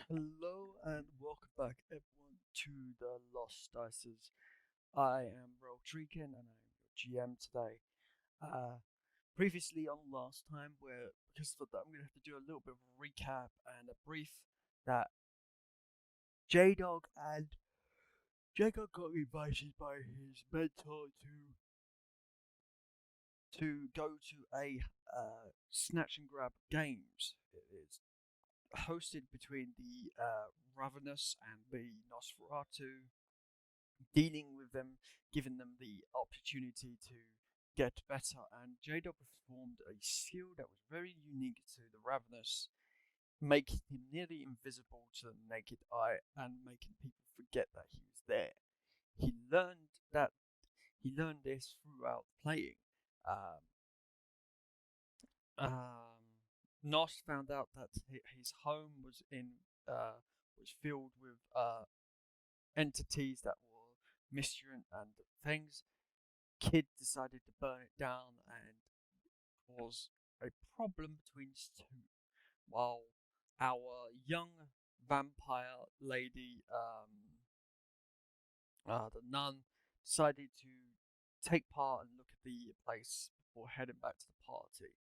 Hello and welcome back, everyone, to the Lost Dices. I am Rodrigan and I am your GM today. Uh, Previously on last time, where because of that, I'm going to have to do a little bit of a recap and a brief that J Dog and Jacob got invited by his mentor to go to a snatch and grab games. It is hosted between the Ravenous and the Nosferatu, dealing with them, giving them the opportunity to get better. And J-Dog performed a skill that was very unique to the Ravenous, making him nearly invisible to the naked eye and making people forget that he was there. He learned that he learned this throughout playing. Um, Nos found out that his home was filled with entities that were miscreant and things. Kid decided to burn it down and cause a problem between us two, while our young vampire lady, the nun, decided to take part and look at the place before heading back to the party.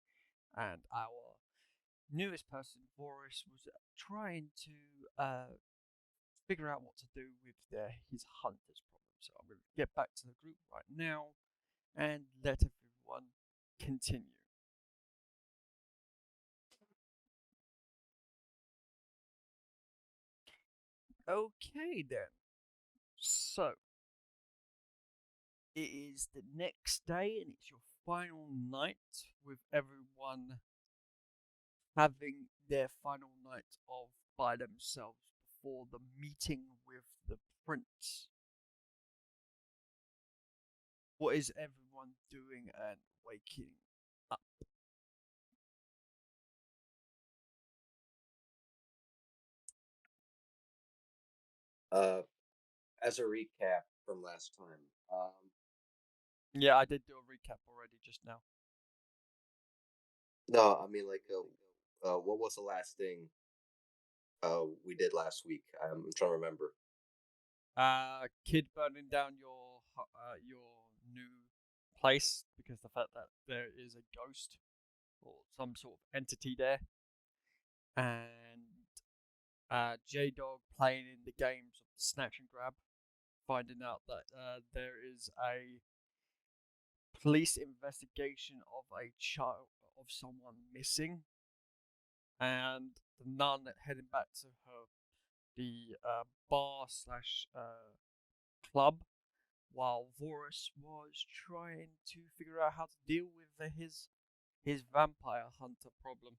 And our newest person, Boris, was trying to figure out what to do with his hunter's problem. So I'm going to get back to the group right now and let everyone continue. Okay, then. So, it is the next day and it's your final night with everyone having their final night of by themselves before the meeting with the prince. What is everyone doing and waking up? Uh, as a recap from last time, Yeah, I did do a recap already just now. no, I mean what was the last thing we did last week? I'm trying to remember. Kid burning down your new place because the fact that there is a ghost or some sort of entity there, and J Dog playing in the games of the snatch and grab, finding out that there is a police investigation of a child of someone missing, and the nun heading back to the bar slash club, while Vorus was trying to figure out how to deal with his vampire hunter problem,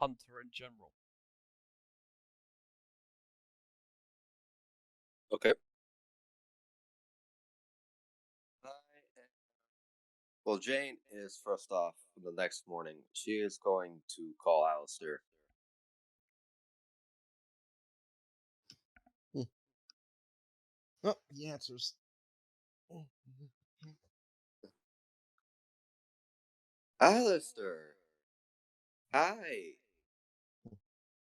hunter in general. Okay. Well, Jane is first off the next morning. She is going to call Alistair. Oh, he answers. Alistair, hi.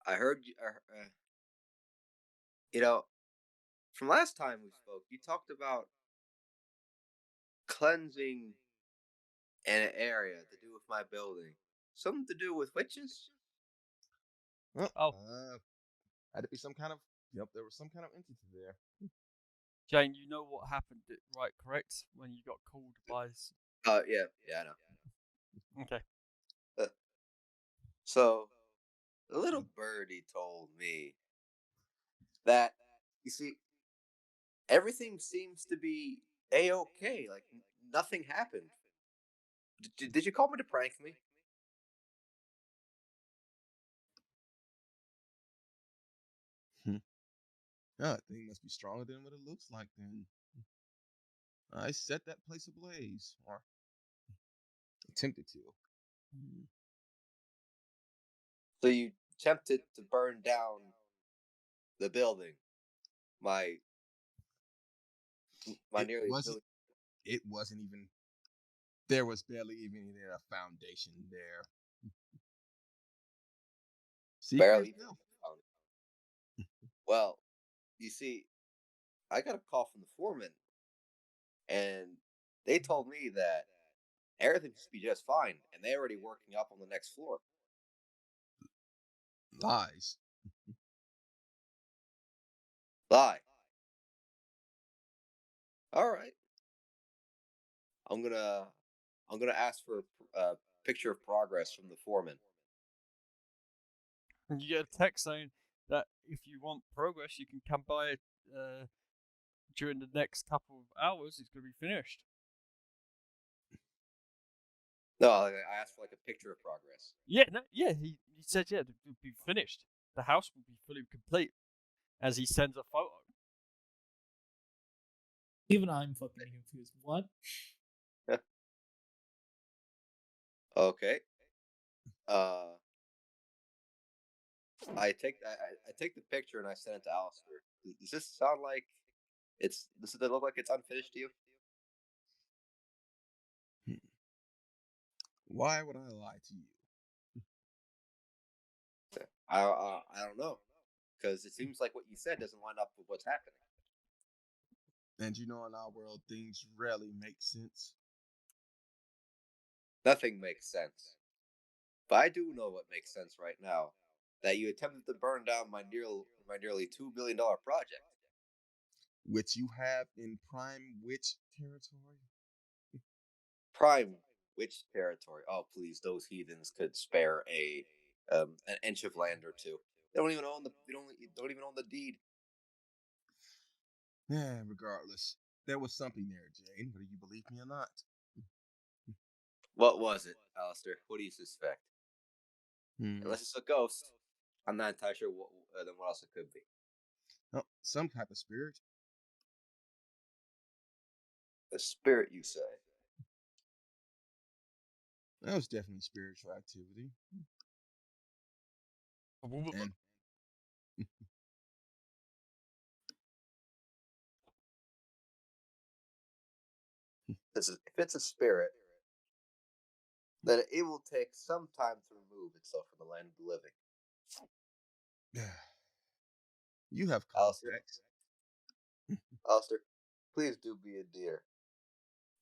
I heard you. You know, from last time we spoke, you talked about cleansing an area to do with my building. Something to do with witches? Oh, Oh, had to be some kind of. Yep, there was some kind of entity there. Jane, you know what happened, right? Correct when you got called by. Yeah, yeah, I know. Okay. Uh, so, the little birdie told me that, you see, everything seems to be a-okay. Like, nothing happened. Did you call me to prank me? Hmm. Yeah, that thing must be stronger than what it looks like. Then I set that place ablaze, or attempted to. Hmm. So you attempted to burn down the building. My my It nearly wasn't. village. It wasn't even. There was barely even a foundation there. See for Barely yourself. found it. Well, you see, I got a call from the foreman, and they told me that everything should be just fine, and they're already working up on the next floor. Lies. Lie. All right. I'm gonna I'm gonna ask for a picture of progress from the foreman. And you get a text saying that if you want progress, you can come by during the next couple of hours. It's going to be finished. No, I asked for like a picture of progress. Yeah, no, yeah. He said it would be finished. The house will be fully complete. As he sends a photo. Even I'm fucking confused. What? Okay. I take the picture and I send it to Alistair. Does this sound like does it look like it's unfinished to you? Why would I lie to you? I don't know, because it seems like what you said doesn't line up with what's happening. And you know, in our world, things rarely make sense. Nothing makes sense. But I do know what makes sense right now. That you attempted to burn down my nearly $2 billion project. Which you have in prime witch territory? Prime witch territory. Oh, please, those heathens could spare an inch of land or two. They don't even own don't even own the deed. Yeah, regardless. There was something there, Jane, whether you believe me or not. What was it, Alistair? What do you suspect? Hmm. Unless it's a ghost, I'm not entirely sure then what else it could be. Oh, some type of spirit. A spirit, you say? That was definitely spiritual activity. And If it's a spirit, then it will take some time to remove itself from the land of the living. you have Alistair, contacts. Alistair, please do be a dear,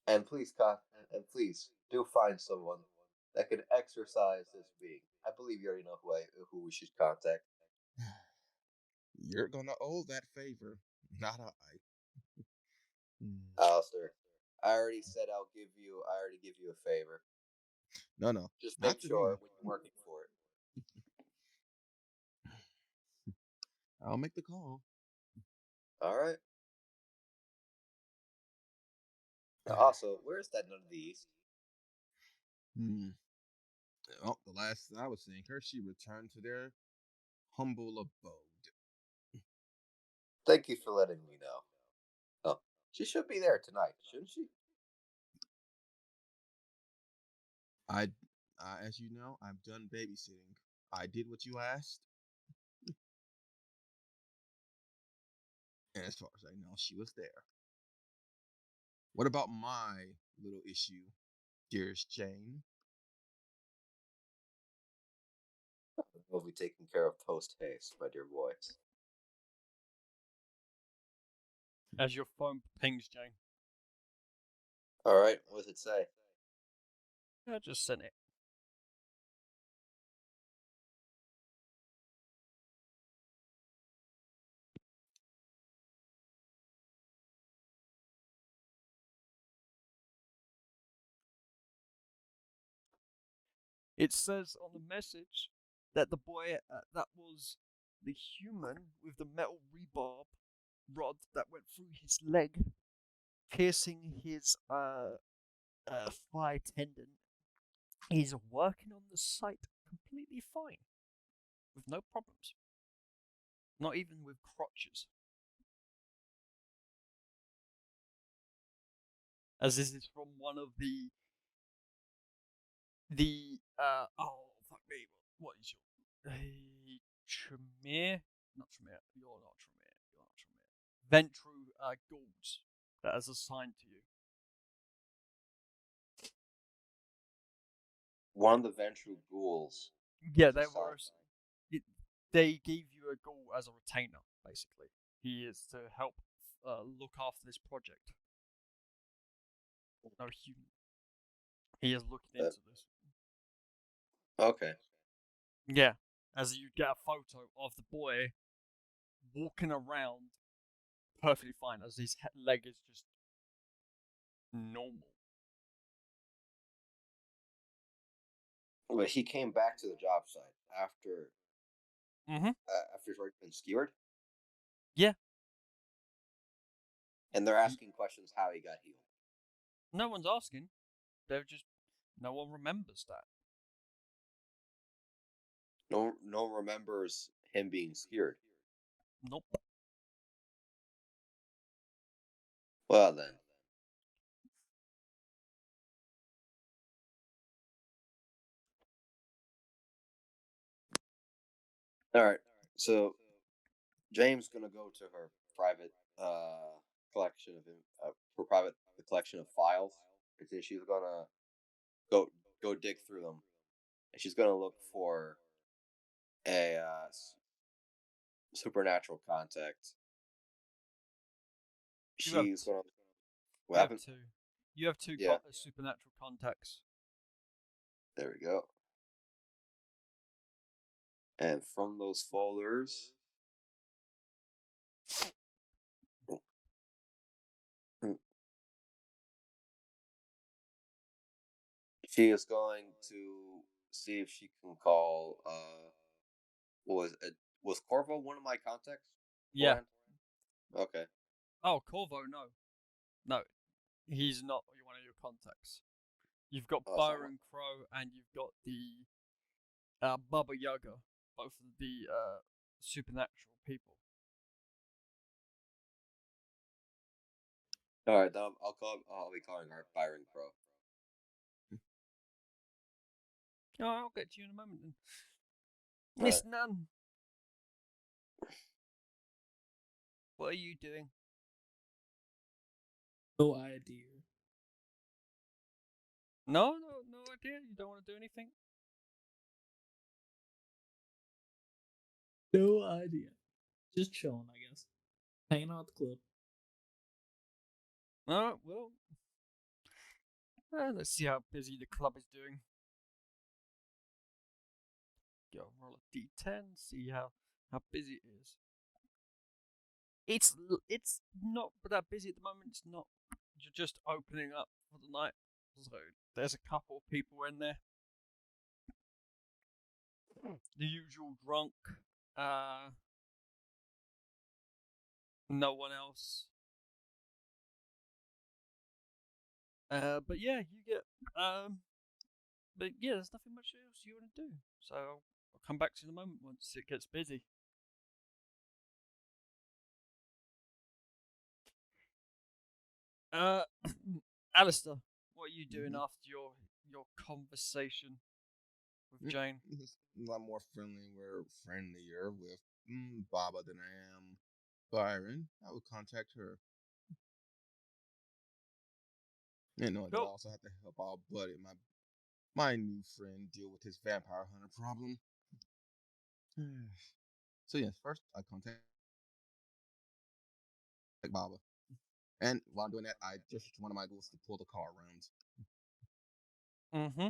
and please do find someone that can exorcise this being. I believe you already know who we should contact. You're gonna owe that favor, not I. Alistair, I already said I already give you a favor. No, Just not make to sure me. when you're working for it. I'll make the call. All right. Also, where's that none of the east? Oh, the last I was seeing her, she returned to their humble abode. Thank you for letting me know. Oh, she should be there tonight, shouldn't she? As you know, I've done babysitting. I did what you asked. And as far as I know, she was there. What about my little issue, dearest Jane? Will be taken care of post haste, my dear boy. As your phone pings, Jane. All right, what does it say? I just sent it. It says on the message that the boy that was the human with the metal rebarb rod that went through his leg, piercing his thigh tendon, is working on the site completely fine, with no problems. Not even with crotches. As this is from one of the oh fuck me, what is your Tremere? Not Tremere. You're not Tremere. You're not Tremere. Ventru Gauls that is assigned to you. One of the ventral ghouls. Yeah, was they assigned. were. they give you a goal as a retainer. Basically, he is to help look after this project. No human. He is looking into this. Okay. Yeah, as you get a photo of the boy walking around perfectly fine, as his leg is just normal. But he came back to the job site after after he's already been skewered. Yeah. And they're asking questions how he got healed. No one's asking. They're just no one remembers that. No one remembers him being skewered. Nope. Well then. All right. So James gonna go to her private collection of her private collection of files, and then she's gonna go dig through them, and she's gonna look for a supernatural contact. She's gonna. What happened? You have two Yeah. supernatural contacts. There we go. And from those folders, she is going to see if she can call. Was Corvo one of my contacts? Yeah. Okay. Oh, Corvo, no, he's not one of your contacts. You've got Byron Crow and you've got the Baba Yaga, both of the supernatural people. All right, I'll be calling her Byron Crow. Oh, I'll get to you in a moment then. Miss Nunn, what are you doing? No idea. No idea. You don't want to do anything. No idea. Just chilling, I guess. Hanging out at the club. Alright, well. Let's see how busy the club is doing. Go roll a d10, see how busy it is. It's not that busy at the moment. It's not. You're just opening up for the night. So there's a couple of people in there. The usual drunk. No one else. But yeah, you get but yeah, there's nothing much else you want to do. So I'll come back to you in a moment once it gets busy. Alistair, what are you doing after your conversation with Jane? A lot more friendlier with Baba than I am Byron. I would contact her. And no, I also have to help our buddy, my new friend, deal with his vampire hunter problem. So yes, first I contact Baba. And while I'm doing that, I just one of my goals to pull the car around. Mm-hmm.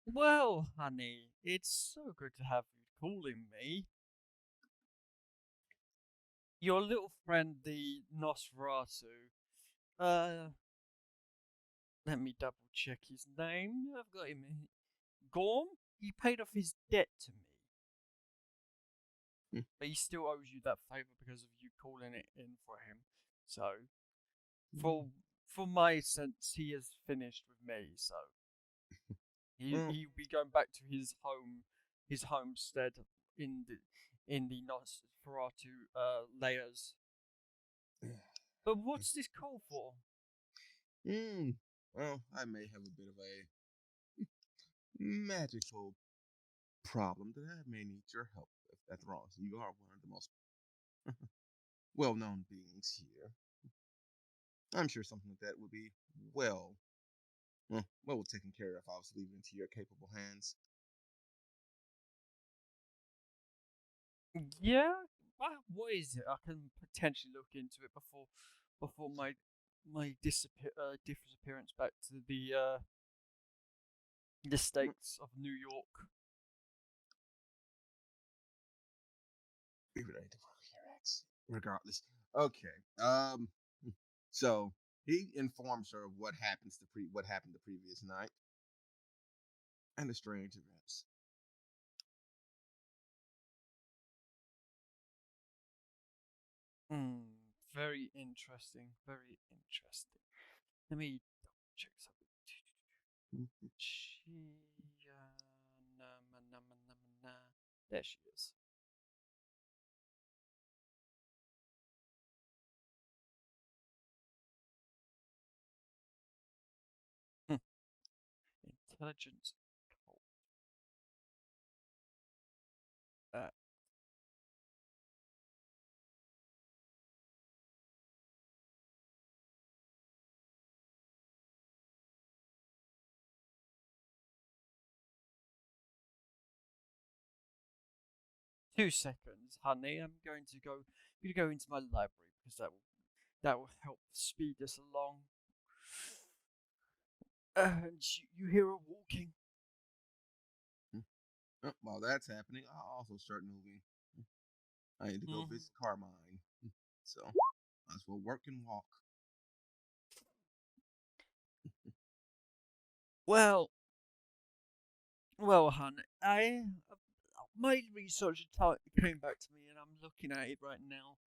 Well, honey, it's so good to have you calling me. Your little friend, the Nosferatu. Let me double check his name. I've got him. Gorm? He paid off his debt to me. But he still owes you that favor because of you calling it in for him. So, for my sense, he is finished with me. So, he'll be going back to his homestead in the Nosferatu layers. But what's this call for? Well, I may have a bit of a magical problem that I may need your help with. After all, you are one of the most well-known beings here. I'm sure something like that would be well taken care of if I was leaving it into your capable hands. Yeah. What is it? I can potentially look into it before my disappearance back to the states of New York. Even anything wrong with your accent. Regardless. Okay. So he informs her of what happened the previous night and the strange events. Very interesting. Very interesting. Let me double check something. There she is. Intelligence. Uh, 2 seconds, honey. I'm going to go into my library because that will help speed us along. And you hear her walking. While that's happening, I'll also start moving. I need to go visit Carmine. So might as well work and walk. Well, hon, my research came back to me, and I'm looking at it right now.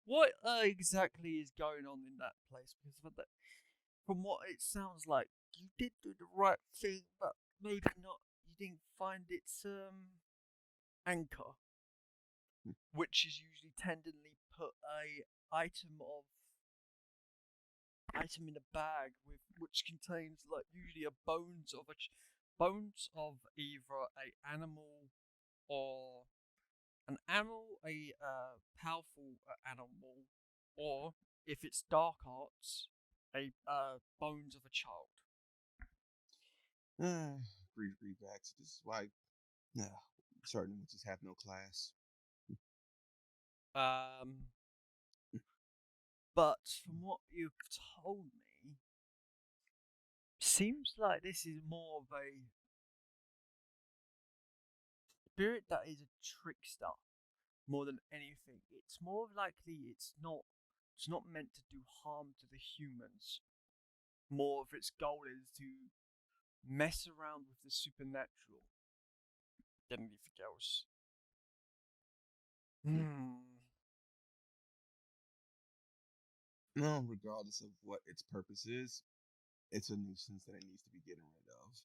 What exactly is going on in that place? Because from what it sounds like, you did do the right thing, but maybe not. You didn't find its anchor, which is usually tenderly put a item in a bag with which contains like usually a bones of either a animal or a powerful animal, or if it's dark arts, a bones of a child. Brief rebacks. This is why certain witches have no class. But from what you've told me, seems like this is more of a spirit that is a trickster more than anything. It's more likely it's not meant to do harm to the humans. More of its goal is to mess around with the supernatural than anything else. No, regardless of what its purpose is, it's a nuisance that it needs to be getting rid of.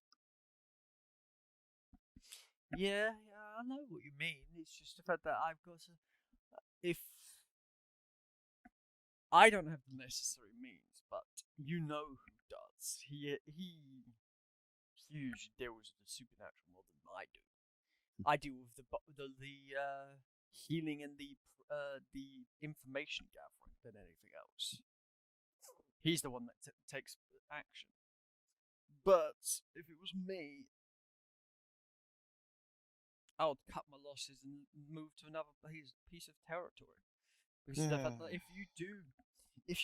Yeah, I know what you mean. It's just the fact that I've got to. If I don't have the necessary means, but you know who does. He usually deals with the supernatural more than I do. I deal with the healing and the information gathering than anything else. He's the one that takes action. But if it was me, I would cut my losses and move to another piece of territory. Because the fact that if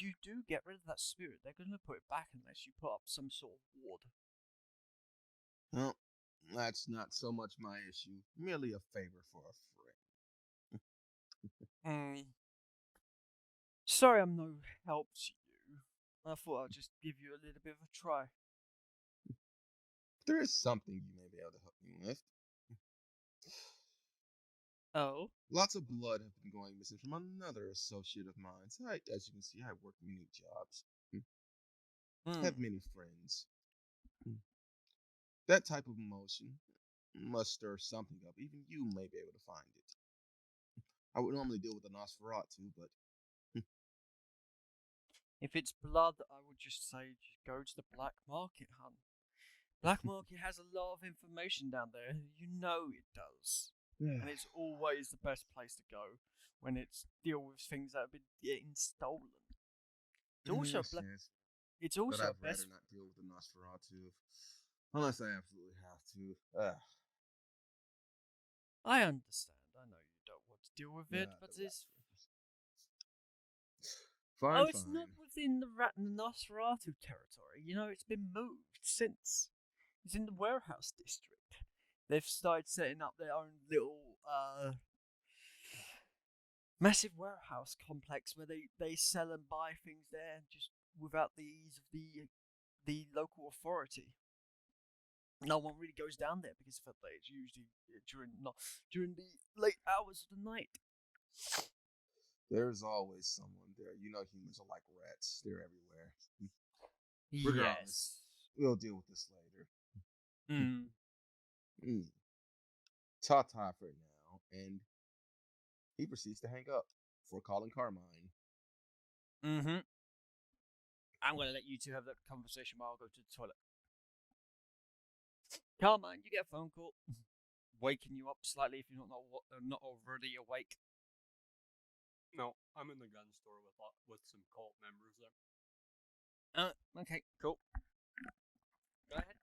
you do get rid of that spirit, they're going to put it back unless you put up some sort of ward. Well, that's not so much my issue. Merely a favor for a friend. Sorry I'm no help to you. I thought I'd just give you a little bit of a try. There is something you may be able to help me with. Oh? Lots of blood have been going missing from another associate of mine. So as you can see, I work unique jobs. Have many friends. That type of emotion must stir something up. Even you may be able to find it. I would normally deal with the Nosferatu, but If it's blood, I would just say go to the black market, hun. Black market has a lot of information down there. You know it does. And it's always the best place to go when it's deal with things that have been getting stolen. It's also yes. It's But also I'd a best. rather not deal with the Nosferatu unless I absolutely have to. I understand. I know you don't want to deal with Yeah, it, but the it's fine, it's fine. not within the Nosferatu territory. You know, it's been moved since. It's in the warehouse district. They've started setting up their own little massive warehouse complex where they sell and buy things there just without the ease of the local authority. No one really goes down there because of that. It's usually during the late hours of the night. There's always someone there. You know, humans are like rats. They're everywhere. Regardless, Yes. we'll deal with this later. Mm. Mm. Ta-ta for now, and he proceeds to hang up before calling Carmine. Mm-hmm. I'm gonna let you two have that conversation while I go to the toilet. Carmine, you get a phone call, waking you up slightly if you're not already awake. No, I'm in the gun store with some cult members there. Okay, cool. Go ahead.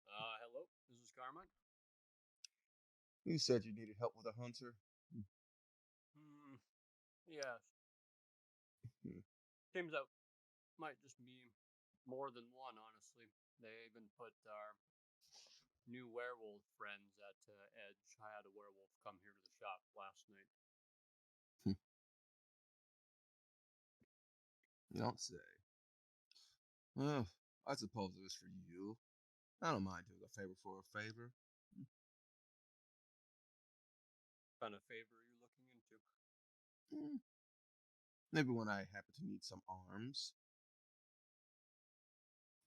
Hello, this is Carmine. You said you needed help with a hunter. Yes. Hmm. Seems out might just be more than one, honestly. They even put our new werewolf friends at edge. I had a werewolf come here to the shop last night. You don't say. Well, I suppose it was for you. I don't mind doing a favor for a favor. What kind of favor are you looking into? Maybe when I happen to need some arms,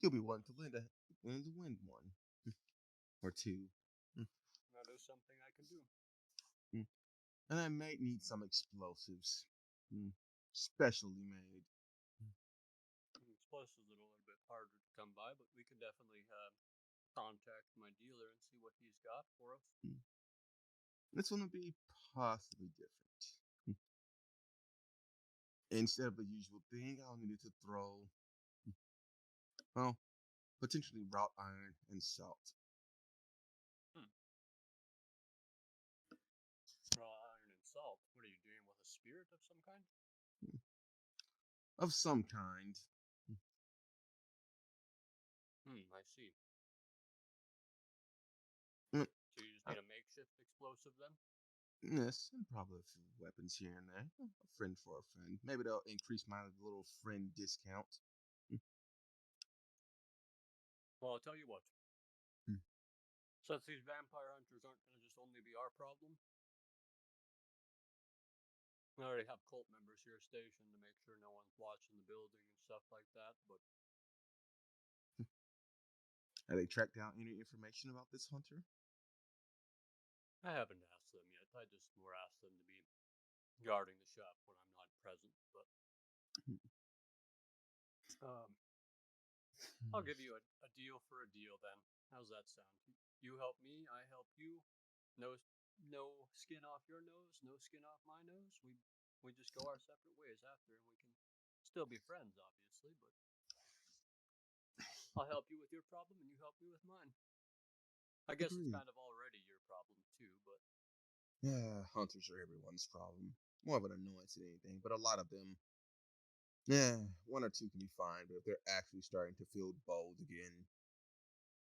you'll be willing to lend one or two. That is something I can do. And I might need some explosives, specially made. Explosives are a little bit harder to come by, but we can definitely contact my dealer and see what he's got for us. This one will be possibly different. Instead of the usual thing, I'll need it to throw, well, potentially wrought iron and salt. Raw iron and salt. What are you doing with a spirit of some kind? Of some kind. I see. Mm, So you just need a makeshift explosive then? Yes, and probably a few weapons here and there. A friend for a friend. Maybe they'll increase my little friend discount. Well, I'll tell you what. Hmm. Since these vampire hunters aren't going to just only be our problem, we already have cult members here stationed to make sure no one's watching the building and stuff like that, but Have they tracked down any information about this hunter? I haven't asked them yet. I just more asked them to be guarding the shop when I'm not present, but I'll give you a deal for a deal then. How's that sound? You help me, I help you. No skin off your nose, no skin off my nose. We just go our separate ways after, and we can still be friends, obviously. But I'll help you with your problem, and you help me with mine. I guess it's Agreed. kind of already your problem too, but Yeah, hunters are everyone's problem. More of an annoyance than anything, but a lot of them, yeah, one or two can be fine, but if they're actually starting to feel bold again,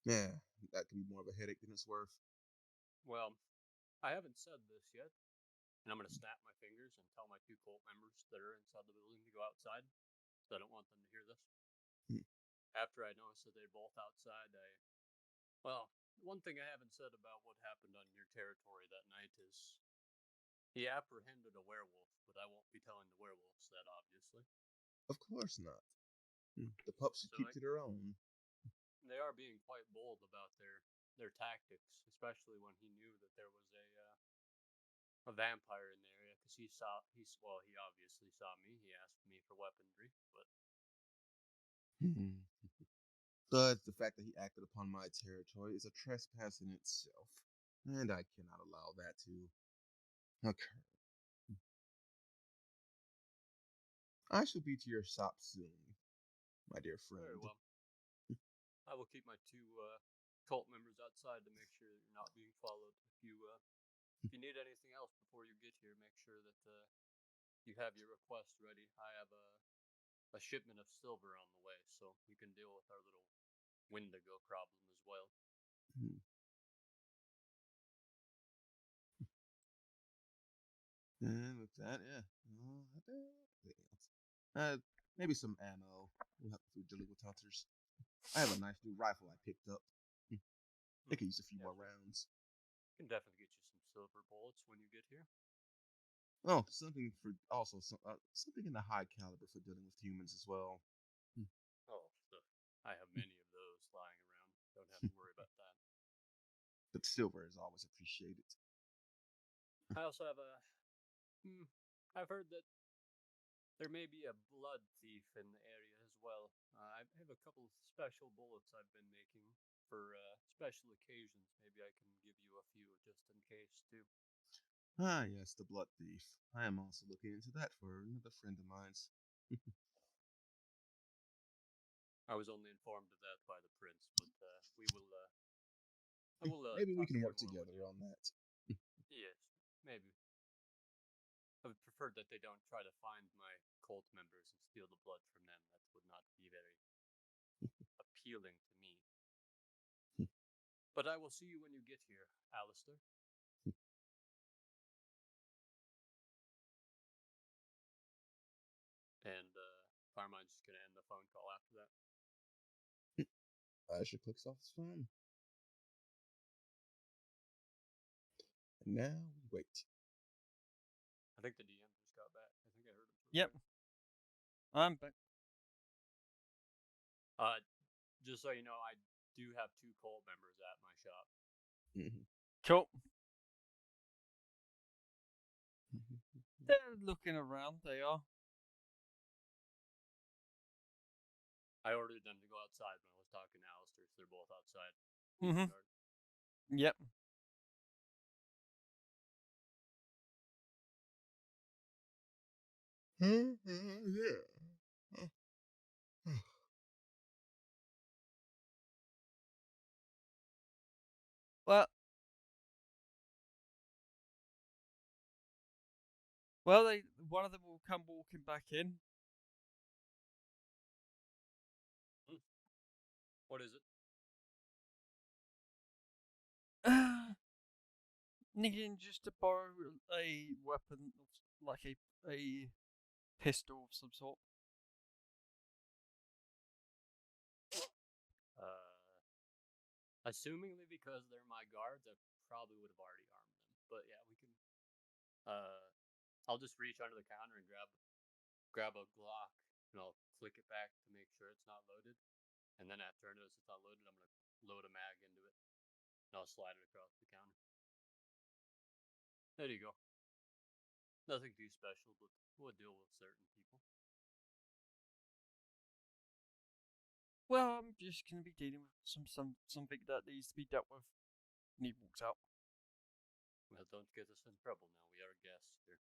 yeah, that can be more of a headache than it's worth. well, I haven't said this yet, and I'm gonna snap my fingers and tell my two cult members that are inside the building to go outside. So I don't want them to hear this. Hmm. After I noticed that they're both outside, well, one thing I haven't said about what happened on your territory that night is he apprehended a werewolf, but I won't be telling the werewolves that, obviously. Of course not. The pups should So keep to their own. they are being quite bold about their tactics, especially when he knew that there was a vampire in the area because he obviously saw me. He asked me for weaponry, but But the fact that he acted upon my territory is a trespass in itself, and I cannot allow that to occur. I shall be to your shop soon, my dear friend. very well. I will keep my two cult members outside to make sure that you're not being followed if you If you need anything else before you get here, make sure that you have your request ready. I have a shipment of silver on the way, so we can deal with our little Wendigo problem as well. Hmm. And with that, yeah. Maybe some ammo. We'll have to deal with hunters. I have a nice new rifle I picked up. They could use a few Yeah, more rounds. can definitely get you some silver bullets when you get here. Oh, something for also something in the high caliber for dealing with humans as well. Oh, I have many of those lying around. Don't have to worry about that. But silver is always appreciated. I also have I've heard that there may be a blood thief in the area as well. I have a couple of special bullets I've been making for special occasions. Maybe I can give you a few just in case too. Ah, yes, the blood thief. I am also looking into that for another friend of mine's. I was only informed of that by the prince, but we will. I will Maybe we talk can through work more with together you. on that. Yes, maybe. I would prefer that they don't try to find my cult members and steal the blood from them. That would not be very appealing to me. But I will see you when you get here, Alistair. And Carmine's just gonna end the phone call after that. Asher clicks off his phone. And now we wait. I think the DM just got back. I think I heard him. Yep. I'm back. Just so you know, I do have 2 cult members at my shop. Mhm. Cool. They're looking around. They are. I ordered them to go outside when I was talking to Alistair, so they're both outside. Mhm. Yep. Yeah. Well, one of them will come walking back in. What is it? Needing just to borrow a weapon, like a pistol of some sort. Assumingly because they're my guards, I probably would have already armed them. But yeah, we can. I'll just reach under the counter and grab a Glock, and I'll click it back to make sure it's not loaded. And then after I notice it's not loaded, I'm gonna load a mag into it, and I'll slide it across the counter. There you go. Nothing too special, but we'll deal with certain people. Well, I'm just gonna be dealing with something that needs to be dealt with. And he walks out. Well, don't get us in trouble now. We are guests here.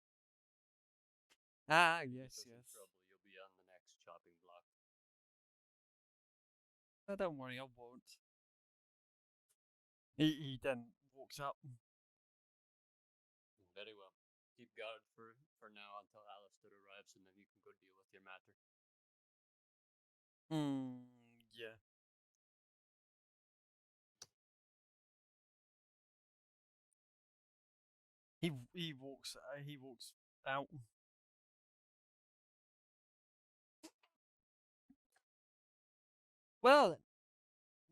Ah, Get yes, us in yes. trouble, you'll be on the next chopping block. Oh, don't worry, I won't. He then walks up. Very well. Keep guard for now until Alistair arrives, and then you can go deal with your matter. Yeah. He walks out. Well,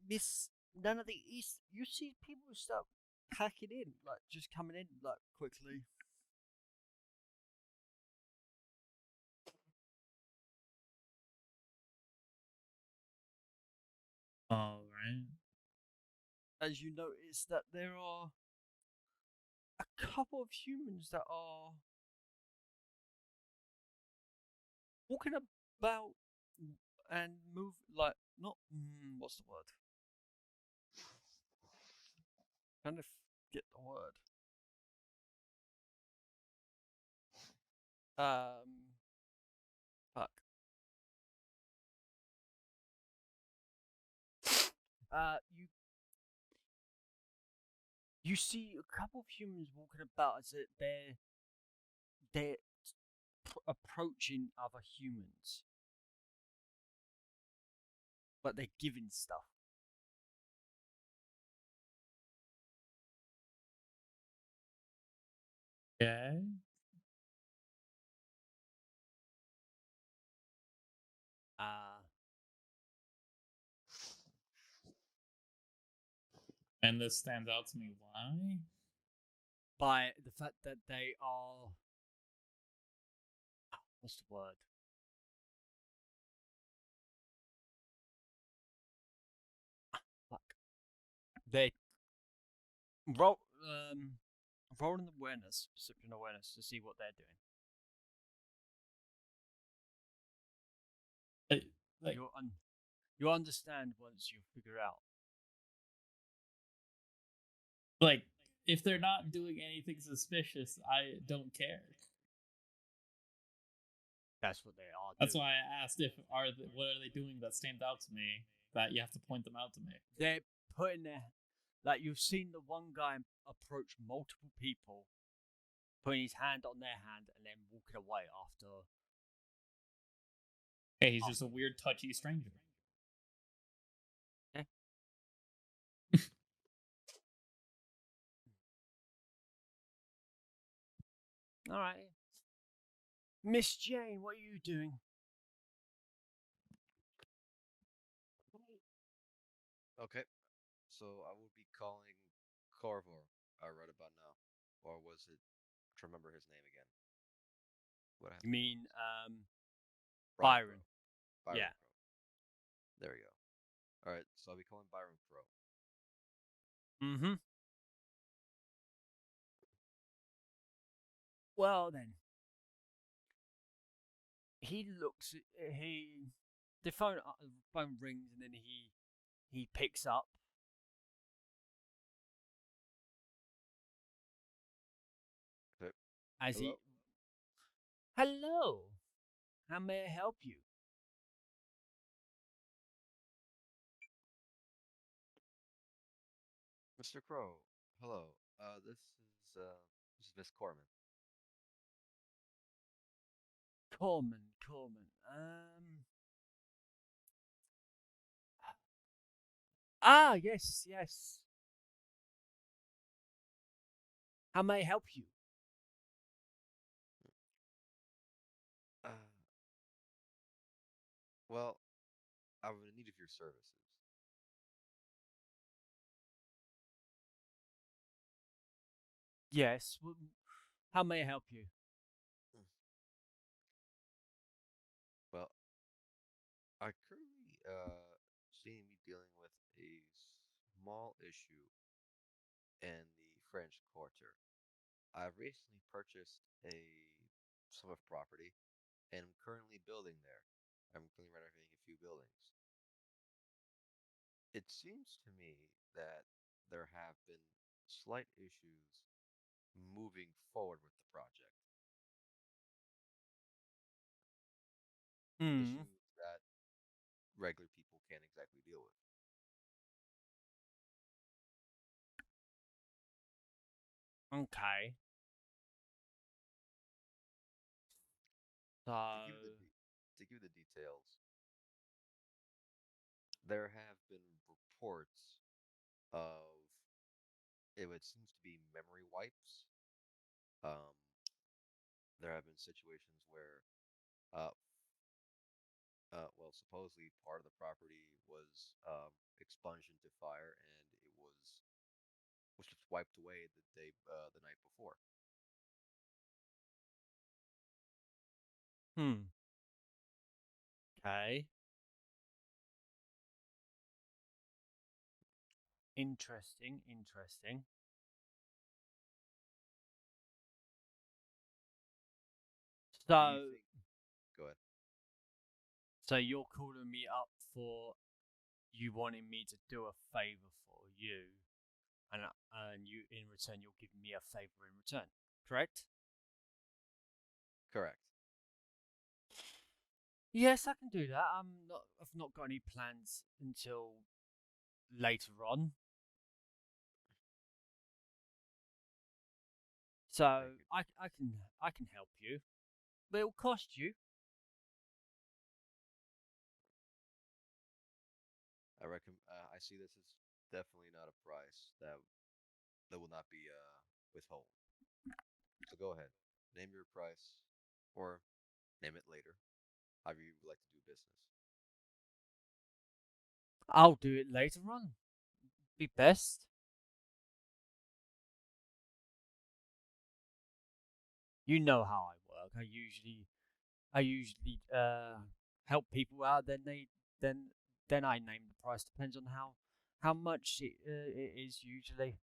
Miss none of the East. You see people start packing in, like just coming in, like quickly. All right. As you notice that there are a couple of humans that are walking about and move like not what's the word? Kind of get the word. Fuck. You You see a couple of humans walking about as if they're approaching other humans, but they're giving stuff. Okay. And this stands out to me. Why? By the fact that they are, what's the word? Fuck. They roll roll an awareness, perception awareness, to see what they're doing. Like, You understand once you figure out. like, if they're not doing anything suspicious, I don't care. That's what they are. That's doing. why I asked what are they doing that stands out to me that you have to point them out to me. They're putting their, like, you've seen the one guy approach multiple people, putting his hand on their hand and then walking away after. Hey, he's just a weird, touchy stranger. Okay. All right. Miss Jane, what are you doing? Okay, so I will be calling Corvor right about now. Or was it? I'm trying to remember his name again. What I have You my mean notes. Byron? Crow. Byron Yeah. Crow. There we go. All right, so I'll be calling Byron Crow. Mm-hmm. Well then, he looks. The phone rings and then he picks up. Okay. As Hello? he. Hello. How may I help you? Mr. Crow. Hello. This is Miss Corman. Corman. Ah, yes. How may I help you? Uh, well, I'm in need of your services. Yes. How may I help you? Well, I currently seem to be dealing with a small issue in the French Quarter. I've recently purchased some of property and I'm currently building there. I'm currently renovating a few buildings. It seems to me that there have been slight issues moving forward with the project. Hmm. Issues that regular people can't exactly deal with. Okay. So. To give the details, there have been reports of it seems to be memory wipes. Um, there have been situations where, uh, well, supposedly part of the property was expunged into fire, and it was just wiped away the night before. Okay. Interesting. Do So, you think? Go ahead. so you're calling me up for you wanting me to do a favor for you, and you in return you're giving me a favor in return, correct? Correct. Yes, I can do that. I've not got any plans until later on. So Thank you. I can help you, but it'll cost you. I reckon. I see this as definitely not a price that will not be withhold. So go ahead, name your price, or name it later, however you would like to do business. I'll do it later on. Be best. You know how I work. I usually help people out. Then then I name the price. Depends on how much it is usually.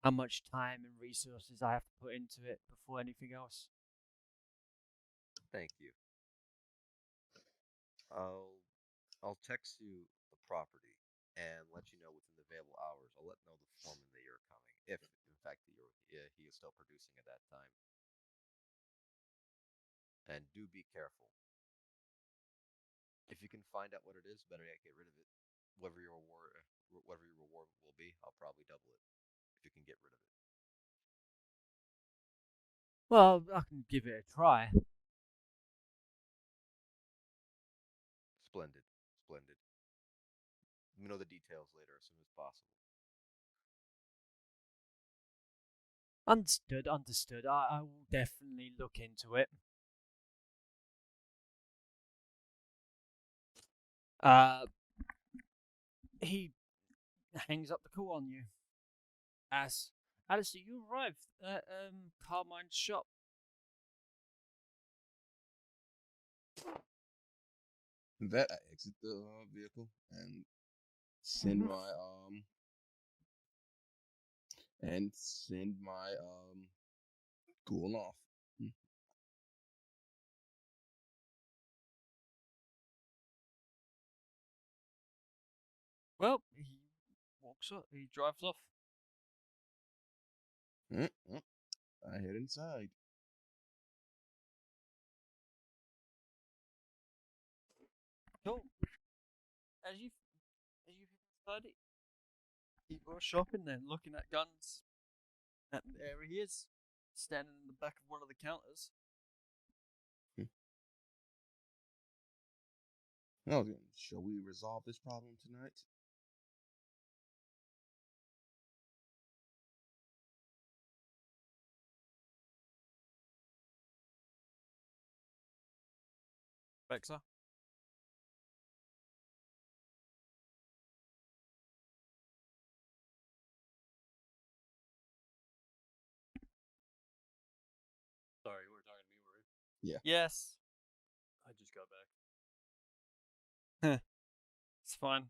How much time and resources I have to put into it before anything else. Thank you. I'll I'll text you the property and let you know within the available hours. I'll let know the foreman that you're coming, if in fact that he is still producing at that time. And do be careful. If you can find out what it is, better yet, get rid of it. Whatever your reward will be, I'll probably double it if you can get rid of it. Well, I can give it a try. Splendid, splendid. Let me know the details later as soon as possible. Understood, understood. I will definitely look into it. Uh, he hangs up the call on you. As Alistair, you arrived at Carmine's shop. That I exit the vehicle and send my ghoul off. Well, he walks up. He drives off. I head inside. Cool. As you hit inside it, you go shopping then, looking at guns. And there he is, standing in the back of one of the counters. Well then, shall we resolve this problem tonight? Bexa. Sorry, you weren't talking to me, were you? Yes. I just got back. It's fine.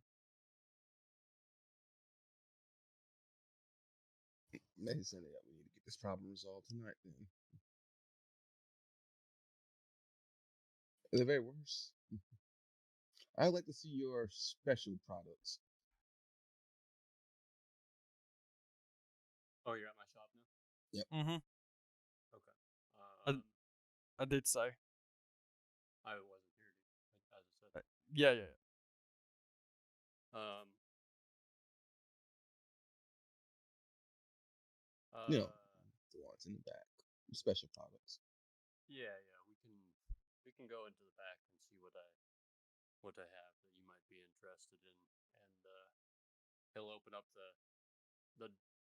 Maybe send it up. We need to get this problem resolved tonight then. At the very worst, I'd like to see your special products. Oh, you're at my shop now? Mm-hmm. Okay. I did so. I wasn't here, as I said. Yeah. Um. You know, the ones in the back. Special products. Yeah. We can go into the back and see what I have that you might be interested in, and he'll open up the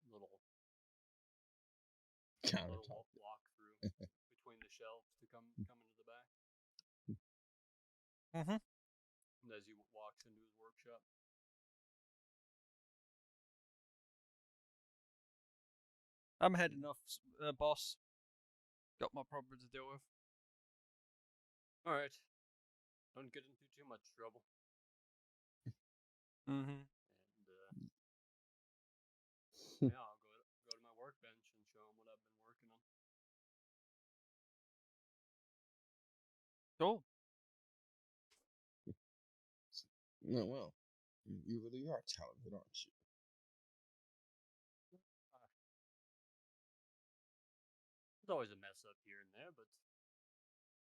little Countertop. walk through between the shelves to come into the back. Mm-hmm. And as he walks into his workshop, I'm heading off, boss. Got my problem to deal with. all right, don't get into too much trouble. Mm-hmm. And yeah, I'll go to my workbench and show him what I've been working on. Cool. No, well, you really are talented, aren't you? There's always a mess up here and there, but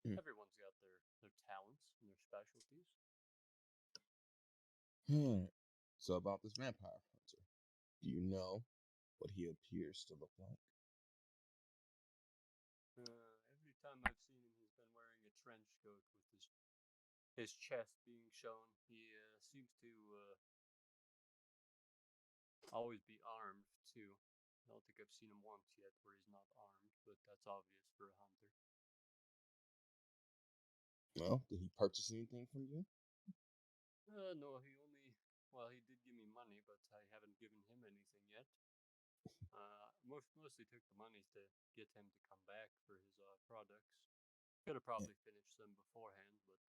Mm. everyone's got their talents and their specialties. So about this vampire hunter, do you know what he appears to look like? Every time I've seen him, he's been wearing a trench coat with his chest being shown. He seems to always be armed too. I don't think I've seen him once yet where he's not armed, but that's obvious for a hunter. Well, did he purchase anything from you? No, he did give me money, but I haven't given him anything yet. Mostly took the money to get him to come back for his products. Could have probably finished them beforehand, but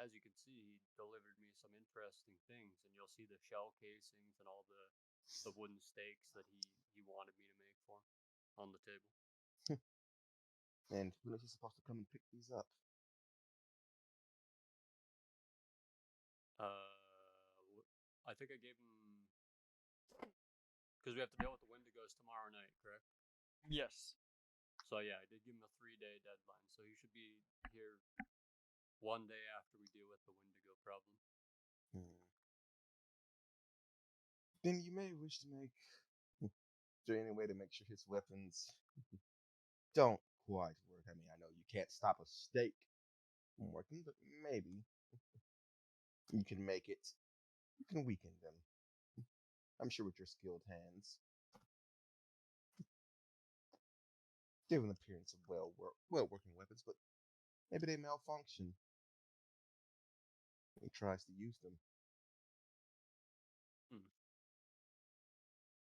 as you can see, he delivered me some interesting things, and you'll see the shell casings and all the wooden stakes that he wanted me to make for him on the table. And when is he supposed to come and pick these up? I think I gave him, because we have to deal with the Wendigos tomorrow night, correct? Yes. So yeah, I did give him a 3-day deadline, so he should be here one day after we deal with the Wendigo problem. Then you may wish to make. Is there any way to make sure his weapons don't quite work? I mean, I know you can't stop a stake from working, but maybe you can make it. You can weaken them. I'm sure with your skilled hands. They have an appearance of well-working weapons, but maybe they malfunction when he tries to use them.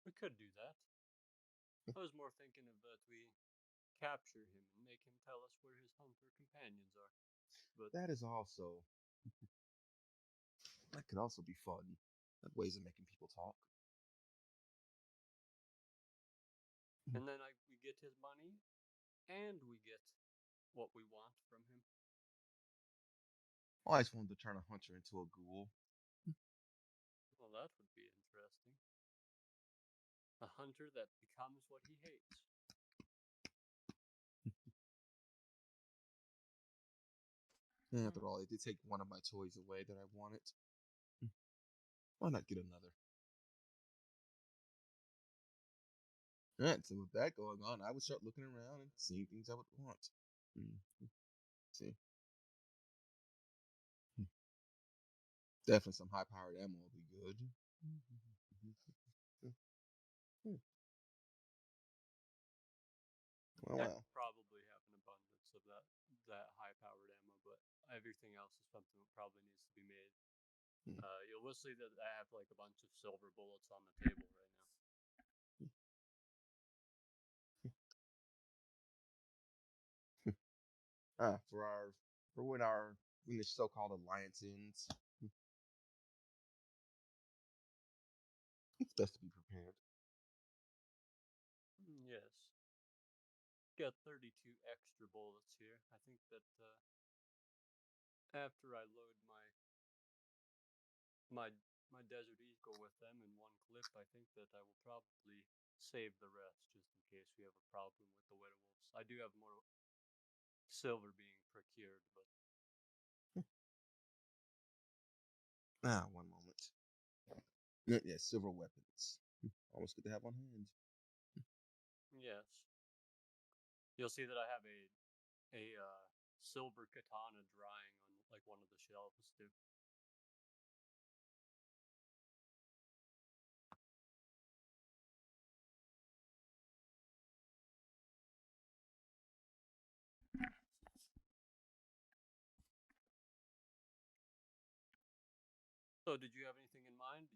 We could do that. I was more thinking of that we capture him and make him tell us where his hunter companions are. But That is also. That could also be fun. That ways of making people talk. and then we get his money, and we get what we want from him. I just wanted to turn a hunter into a ghoul. Well, that would be interesting. A hunter that becomes what he hates. After all, it did take one of my toys away that I wanted. Why not get another? Alright, so with that going on, I would start looking around and seeing things I would want. See. Definitely some high-powered ammo will be good. Well. Probably have an abundance of that high-powered ammo, but everything else is something that probably needs to be made. You'll see that I have like a bunch of silver bullets on the table right now. For when the so-called alliance ends, it's best to be prepared. Yes. Got 32 extra bullets here. I think that after I load my Desert Eagle with them in one clip, I think that I will probably save the rest just in case we have a problem with the werewolves. I do have more silver being procured, but One moment. Yeah, silver weapons. Almost good to have on hand. yes. You'll see that I have a silver katana drying on like one of the shelves too. So, did you have anything in mind?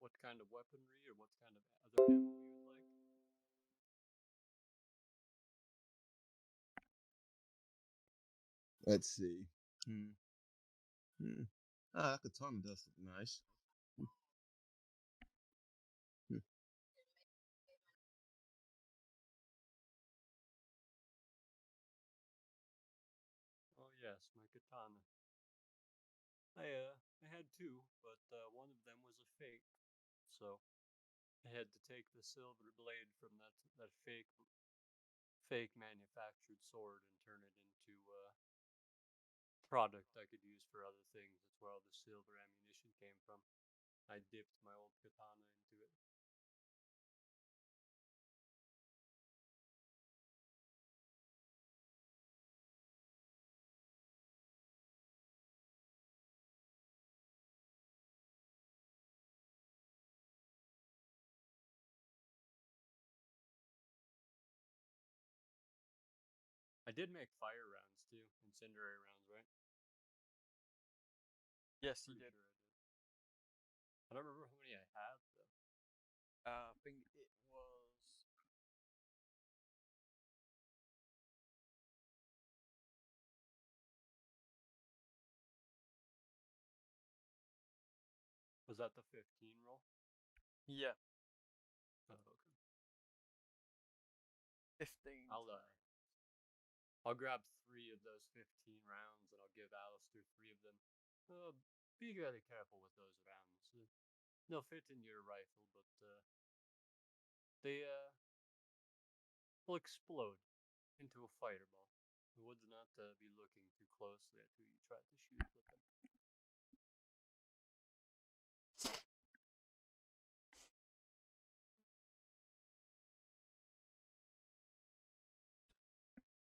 What kind of weaponry or what kind of other ammo you would like? Let's see. That katana does look nice. Oh yes, my katana. I had two, but one of them was a fake, so I had to take the silver blade from that fake manufactured sword and turn it into product I could use for other things. That's where all the silver ammunition came from. I dipped my old katana into it. I did make fire rounds too, incendiary rounds, right? Yes, you Pretty did. sure I did. I don't remember how many I had though. I think it was. Was that the 15 roll? Yeah, Oh, okay. 15. I'll grab 3 of those 15 rounds, and I'll give Alistair 3 of them. Be really careful with those rounds. They'll fit in your rifle, but they will explode into a fireball. You would not be looking too closely at who you try to shoot with them.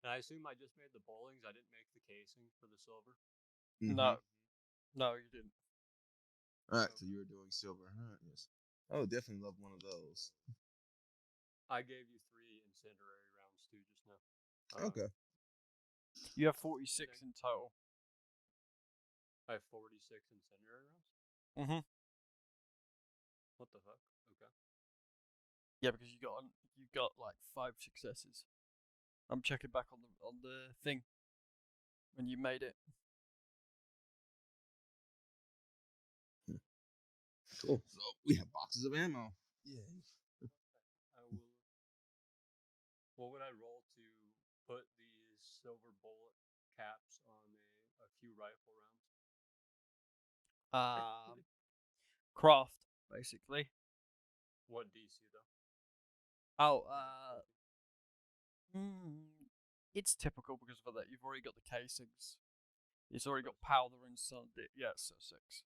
And I assume I just made the bowlings. I didn't make the casing for the silver. No, no, you didn't. All right, so you were doing silver, huh? Yes. I would definitely love one of those. I gave you 3 incendiary rounds too just now. Okay. You have 46 in total. I have 46 incendiary rounds. Mm-hmm. What the fuck? Okay. Yeah, because you got like 5 successes. I'm checking back on the thing when you made it. Cool. So we have boxes of ammo. Yeah. I will. What would I roll to put these silver bullet caps on a few rifle rounds? Craft basically. What DC though? Oh, it's typical because of that. You've already got the casings. It's already got powder inside it. Yeah, so 6.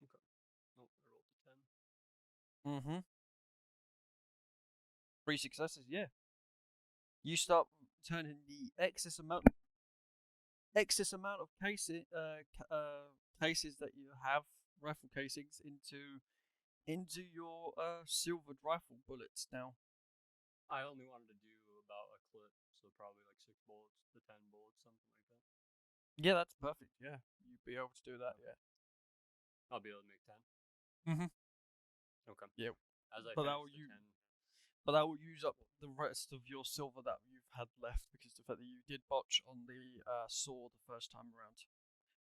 Okay. Oh, I rolled a 10. Mm-hmm. 3 successes. Yeah. You start turning the excess amount of cases that you have, rifle casings, into your silvered rifle bullets now. I only wanted to do about a clip, so probably like 6 bullets to 10 bullets, something like that. Yeah, that's perfect. Yeah, you'd be able to do that. Yeah. I'll be able to make 10. Mm-hmm. Okay. Yeah. As I But finish the 10. But that will use up the rest of your silver that you've had left because the fact that you did botch on the sword the first time around,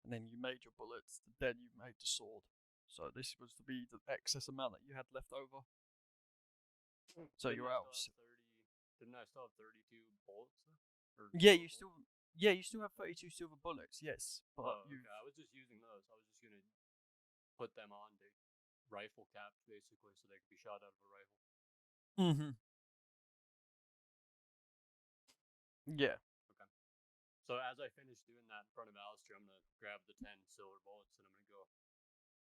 and then you made your bullets, then you made the sword. So this was to be the excess amount that you had left over. So Didn't you're I out. still have 30? Didn't I still have 32 bullets though? Or Yeah, silver you still have 32 silver bullets. Yes, but Oh, okay. I was just using those. I was just gonna put them on the rifle caps basically, so they could be shot out of a rifle. Mm-hmm. Yeah. Okay. So as I finish doing that in front of Alistair, I'm gonna grab the 10 silver bullets and I'm gonna go.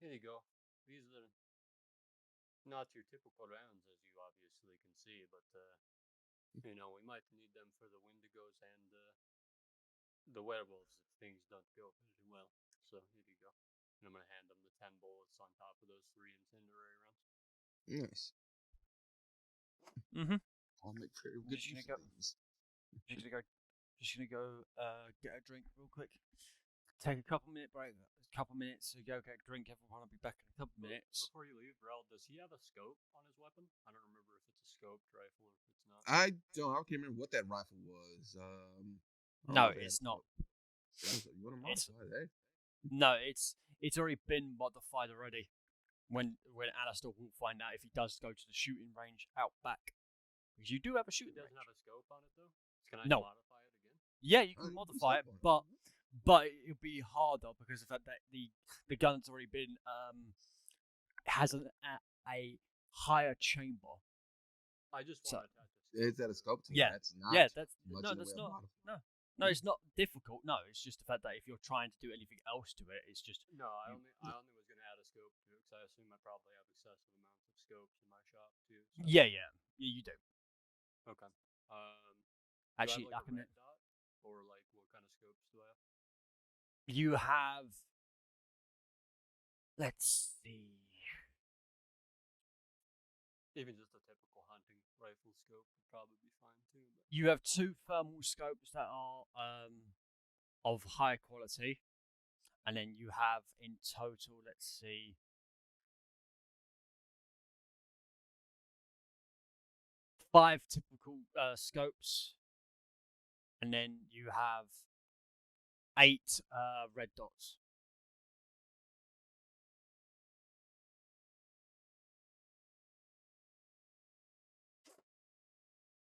Here you go. These are not your typical rounds, as you obviously can see, but we might need them for the Wendigos and the werewolves if things don't go pretty well. So here you go. And I'm gonna hand them the 10 bullets on top of those 3 incendiary rounds. Nice. Mm-hmm. I'll make very good Just use gonna of these. Just gonna go get a drink real quick. Take a couple minute break. A couple minutes to go get a drink. Everyone will be back in a couple minutes. Before you leave, Rel, does he have a scope on his weapon? I don't remember if it's a scoped rifle or if it's not. I can't remember what that rifle was. No, it's not. You want to modify that? No, it's already been modified already. When Alistair will find out if he does go to the shooting range out back, because you do have a It shooting doesn't range. have a scope on it though. Can I No. modify it again? Yeah, you can You can modify it, stop on it. but it'll be harder because of the fact that the gun's already been has a higher chamber. I just So- want to attach a scope. Is that a scope to it? Yeah. That's not Yeah, that's much no, in the that's way of not. modifying. No, it's not difficult. No, it's just the fact that if you're trying to do anything else to it, it's just No, I only was gonna add a scope to it because I assume I probably have excessive amounts of scopes in my shop too. So. yeah, you do. Okay. Actually, do I have, like, I can. a red dot, or like what kind of scopes do I have? You have. Let's see. Even just a typical hunting rifle scope would probably be fine too. But You have 2 thermal scopes that are of high quality, and then you have in total, let's see, 5 typical scopes, and then you have 8 red dots.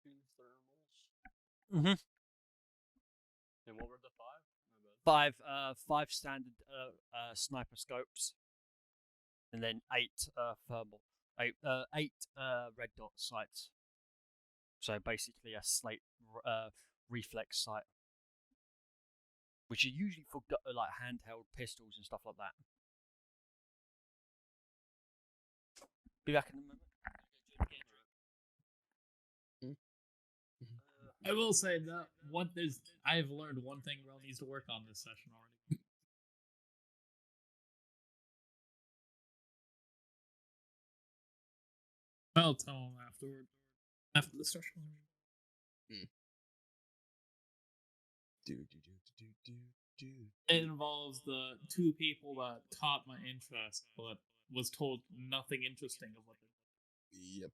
two thermals. Mm-hmm. And what were the 5? My bad. 5 standard sniper scopes, and then 8 thermal, 8 red dot sights. So basically a slate reflex sight, which are usually for like handheld pistols and stuff like that. Be back in a moment. I will say that I've learned one thing Rel needs to work on this session already. I'll tell him afterward. After the session. It involves the 2 people that caught my interest, but was told nothing interesting of what they Yep.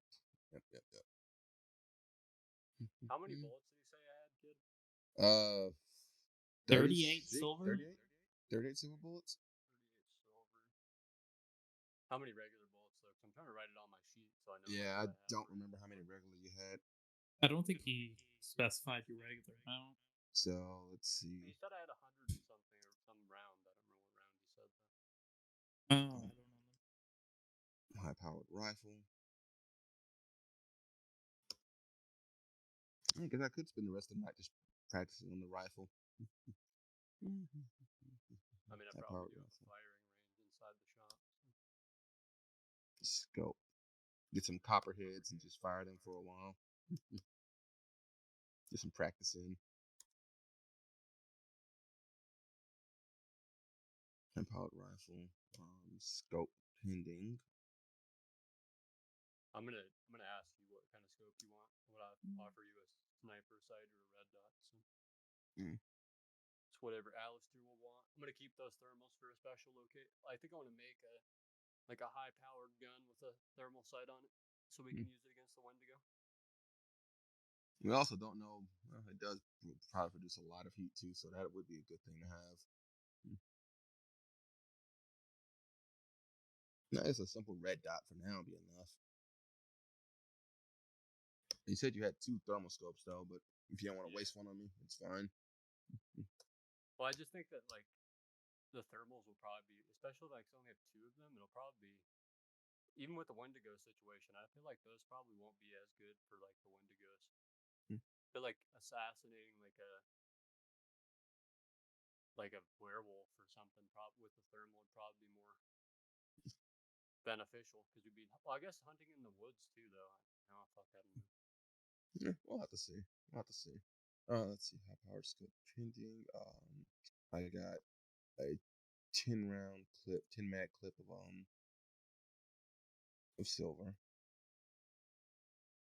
How many bullets did you say I had, kid? 38 silver? 38 silver bullets? 38 silver. How many regular bullets, though? 'Cause I'm trying to write it on my sheet so I know. Yeah, I don't remember how many regular you had. I don't think he specified your regular amount. So, let's see. He said I had 100 and something, or some round. I don't remember what round he said, though. Oh, I don't know. High-powered rifle. I guess I could spend the rest of the night just practicing on the rifle. I mean, I probably do have a firing range inside the shop. Scope. Get some copperheads and just fire them for a while. Get some practice in. High-powered rifle. Scope pending. I'm gonna ask you what kind of scope you want. What I offer you a sniper sight or a red dot. So it's whatever Alistair will want. I'm gonna keep those thermals for a special locate. I think I want to make a high powered gun with a thermal sight on it, so we can use it against the Wendigo. We also don't know. Well, it does probably produce a lot of heat too, so that would be a good thing to have. No, it's a simple red dot for now would be enough. You said you had 2 thermal scopes though, but if you don't want to waste one on me, it's fine. Well, I just think that the thermals will probably be, especially if I only have 2 of them, it'll probably be, even with the Wendigo situation, I feel like those probably won't be as good for the Wendigos. I feel like assassinating a werewolf or something with the thermal would probably be more beneficial, because we'd be, well, I guess hunting in the woods too, though. No, fuck, I don't know. Yeah, we'll have to see. Let's see. High power scope pending. I got a 10 mag clip of silver.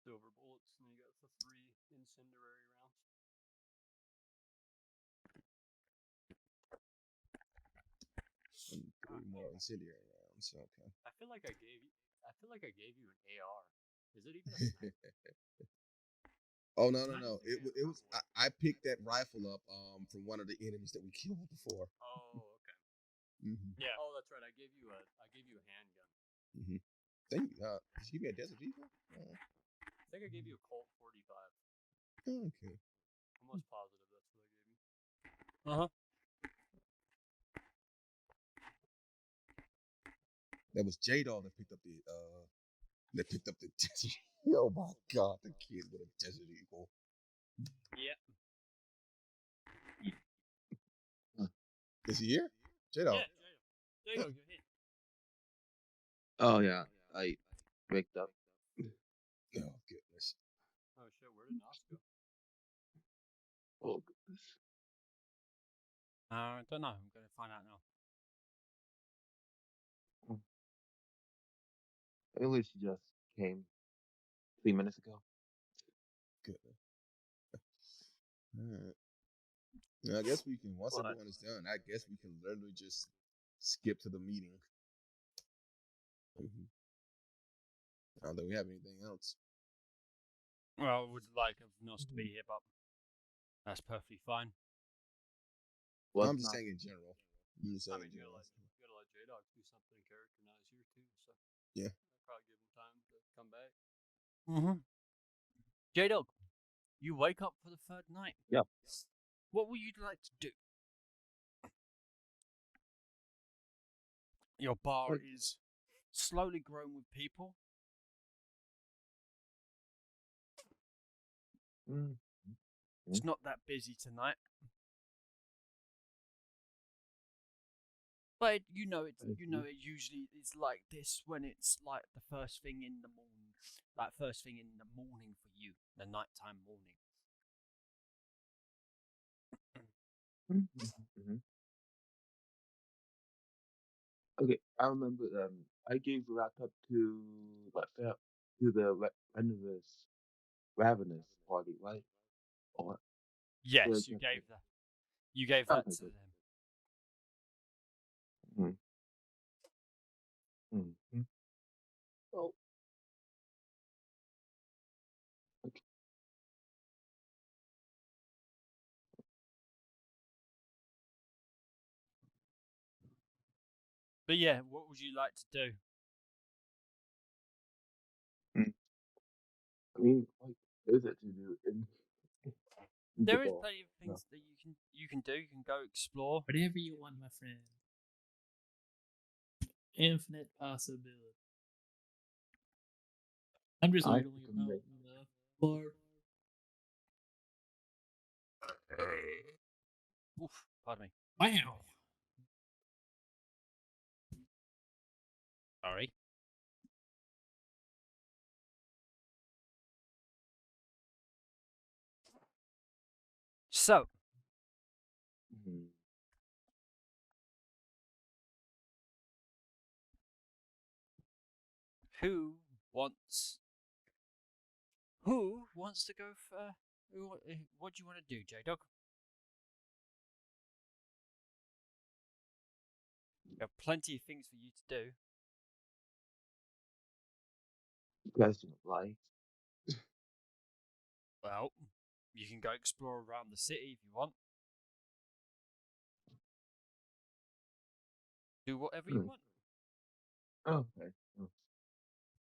Silver bullets, and you got the 3 incendiary rounds. And 3 more incendiary rounds. Okay. I feel like I gave you an AR. Is it even a sniper? Oh no! It was I picked that rifle up from one of the enemies that we killed before. Oh, okay. Yeah. Oh, that's right. I gave you a handgun. Thank you. Did you give me a Desert Eagle? I think I gave you a Colt 45. Okay. Almost positive that's what I gave you. That was J-Dog that picked up the Desert Eagle. Oh my god, the kid with a Desert Eagle. Yep. Is he here? J-Dog. Yeah, there you go. You're here. Oh yeah, I waked up. Oh goodness. Oh shit, where did Nos go? Oh goodness. I don't know. I'm going to find out now. At least she just came 3 minutes ago. Good. Alright. I guess we can, once What? everyone is done, I guess we can literally just skip to the meeting. I don't think we have anything else. Well, I would like Nos to be here, but that's perfectly fine. Well, I'm just saying in general. I'm just I saying mean, in you general. gotta let J Dog do something characterized here too. So Yeah. probably give him time to come back. Mm-hmm. J-Dog, you wake up for the third night. Yeah. What would you like to do? Your bar What? is slowly growing with people. Mm. It's not that busy tonight. But you know it usually is like this when it's like the first thing in the morning. Like first thing in the morning for you, the nighttime morning. Mm-hmm. Okay, I remember. I gave the laptop to the Ravenous party, right? Or Yes, just you gave that okay, to good. them. Mm-hmm. Oh, okay. But yeah, what would you like to do? I mean, like, is it to do in the There is ball? plenty of No. things that you can do. You can go explore. Whatever you want, my friend. Infinite possibility. I'm just I idling can about make in the bar. Oof, pardon me. Wow. Sorry. So, Mhm. who wants to go for? What do you want to do, J Dog? There are plenty of things for you to do. question of life. Well, you can go explore around the city if you want. Do whatever you want. Okay. Oh.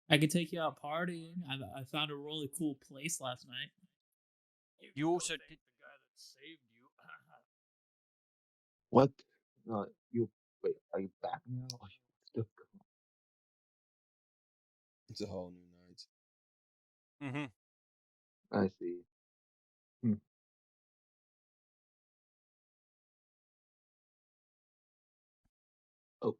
I could take you out partying. I found a really cool place last night. You also thank did. the guy that saved you. What? You wait. Are you back now? Or you still going? It's a whole new night. Mm-hmm. I see. Hmm. Oh,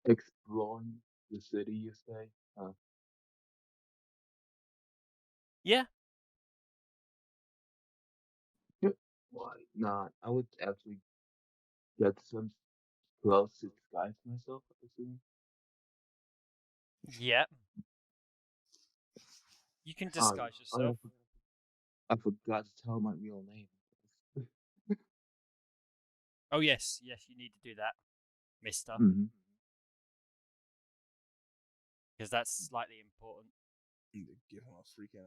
exploring the city, you say? Yeah. Yep. Why not? I would actually get some clothes to disguise myself, I assume. Yeah. You can disguise yourself. I forgot to tell my real name. Oh yes, you need to do that, Mister, Mm-hmm. because that's slightly important. Need to give him a freaking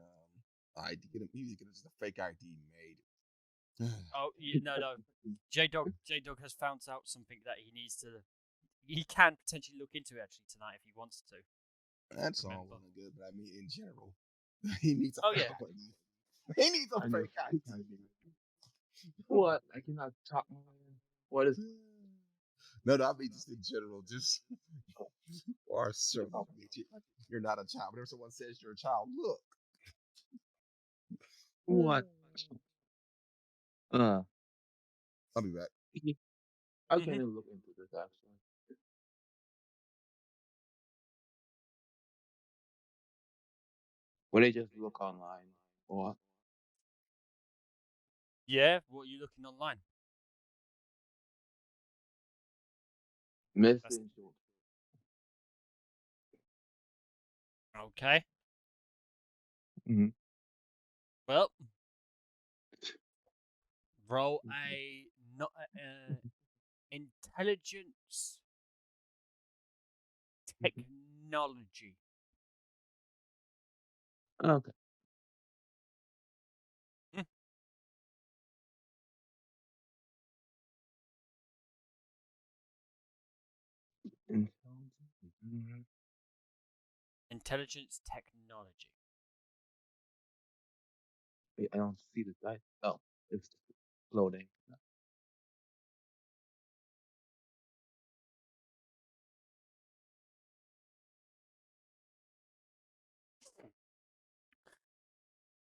ID. You need to get just a fake ID made. Oh no. J Dog has found out something that he can potentially look into actually tonight if he wants to. That's all Remember. well and good, but I mean in general, he needs a Oh, fake yeah. ID. He needs a I know. fake ID. What? I cannot talk. What is? No, I mean just in general, just or so you're not a child. Whenever someone says you're a child, look. What? Uh, I'll be back. I can't even look into this actually. Would they just look online or Yeah, what are you looking online? missing? Okay. Mhm. Well, roll a not intelligence technology. Okay. Hmm. Intelligence. Mhm. Intelligence technology. Wait, I don't see the dice. Oh, it's loading.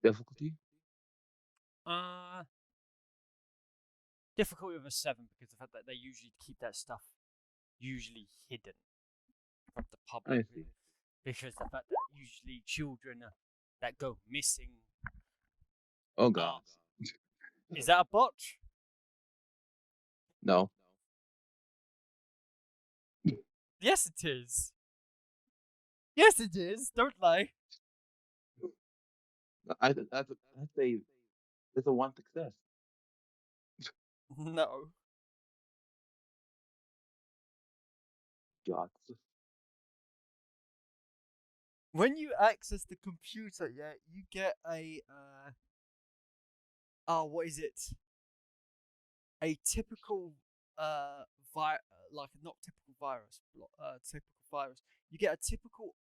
Difficulty? Uh, difficulty of a 7 because the fact that they usually keep that stuff usually hidden from the public. I see. Because the fact that usually children that go missing. Oh god. Is that a botch? No. Yes, it is. Yes, it is. Don't lie. I'd say it's a one success. No. God. When you access the computer, yeah, you get a what is it? A typical like not typical virus, typical virus. You get a typical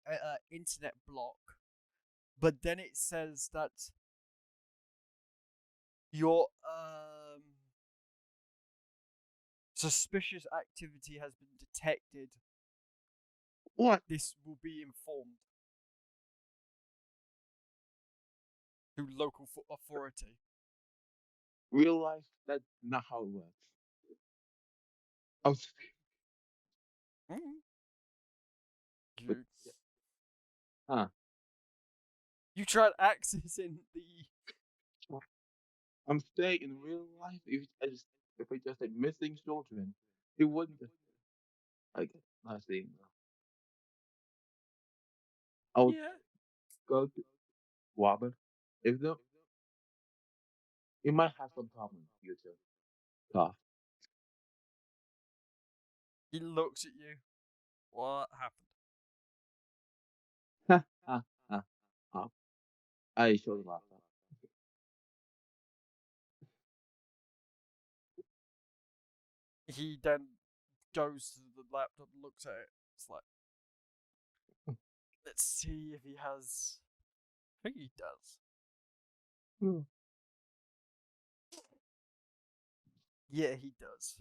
internet block, but then it says that your suspicious activity has been detected. What? This will be informed to local authority. Real life, that's not how it works. I was, Mm. but, You, huh. you tried accessing the. I'm saying in real life, if I just said missing children, it wouldn't. I guess I see. I would Yeah. go to Robert. If the you might have some problem in the future. Tough. He looks at you. What happened? Ha ha ha ha. I showed the laptop. He then goes to the laptop and looks at it. It's like, let's see if he has. I think he does. Hmm. Yeah, he does.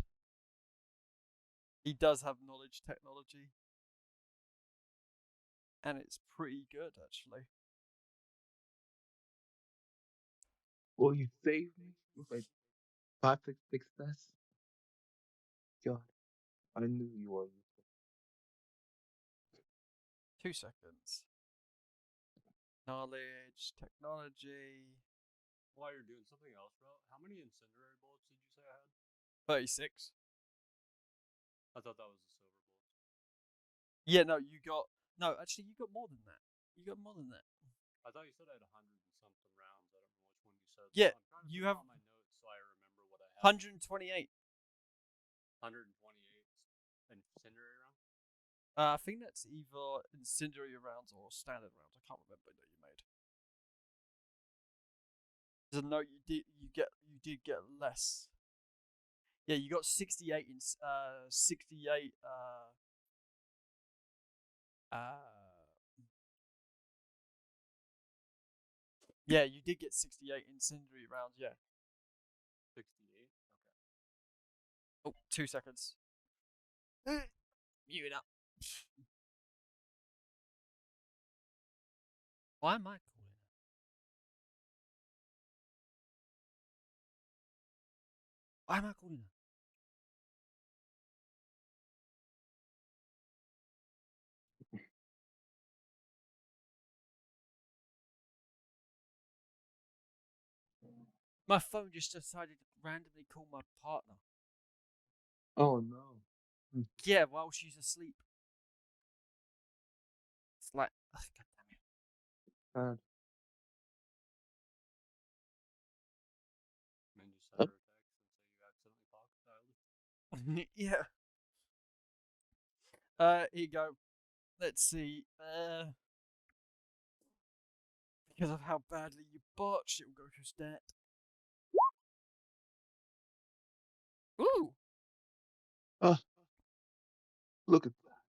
He does have knowledge technology. And it's pretty good, actually. Will you save me with a perfect success? God, I knew you were. 2 seconds. Knowledge, technology. While you're doing something else, bro, how many incendiary bullets did you say I had? 36. I thought that was the silver bullets. Yeah, no, you got. No, actually, you got more than that. You got more than that. I thought you said I had 100 and something rounds. I don't know which one you said. Yeah, I'm trying to you put have it on my notes so I remember what I have. 128. 128 incendiary rounds. I think that's either incendiary rounds or standard rounds. I can't remember that you made. So no, you did get less. Yeah, you got 68 in 68 yeah, you did get 68 incendiary rounds, yeah. 68. Okay. Oh, 2 seconds. Mute it up. Why am I calling her? Why am I calling her? My phone just decided to randomly call my partner. Oh no. Yeah, while she's asleep. It's like, ugh, God damn it. God. Yeah. Here you go. Let's see. Because of how badly you botched, it will go to stat. Ooh. Oh, look at that.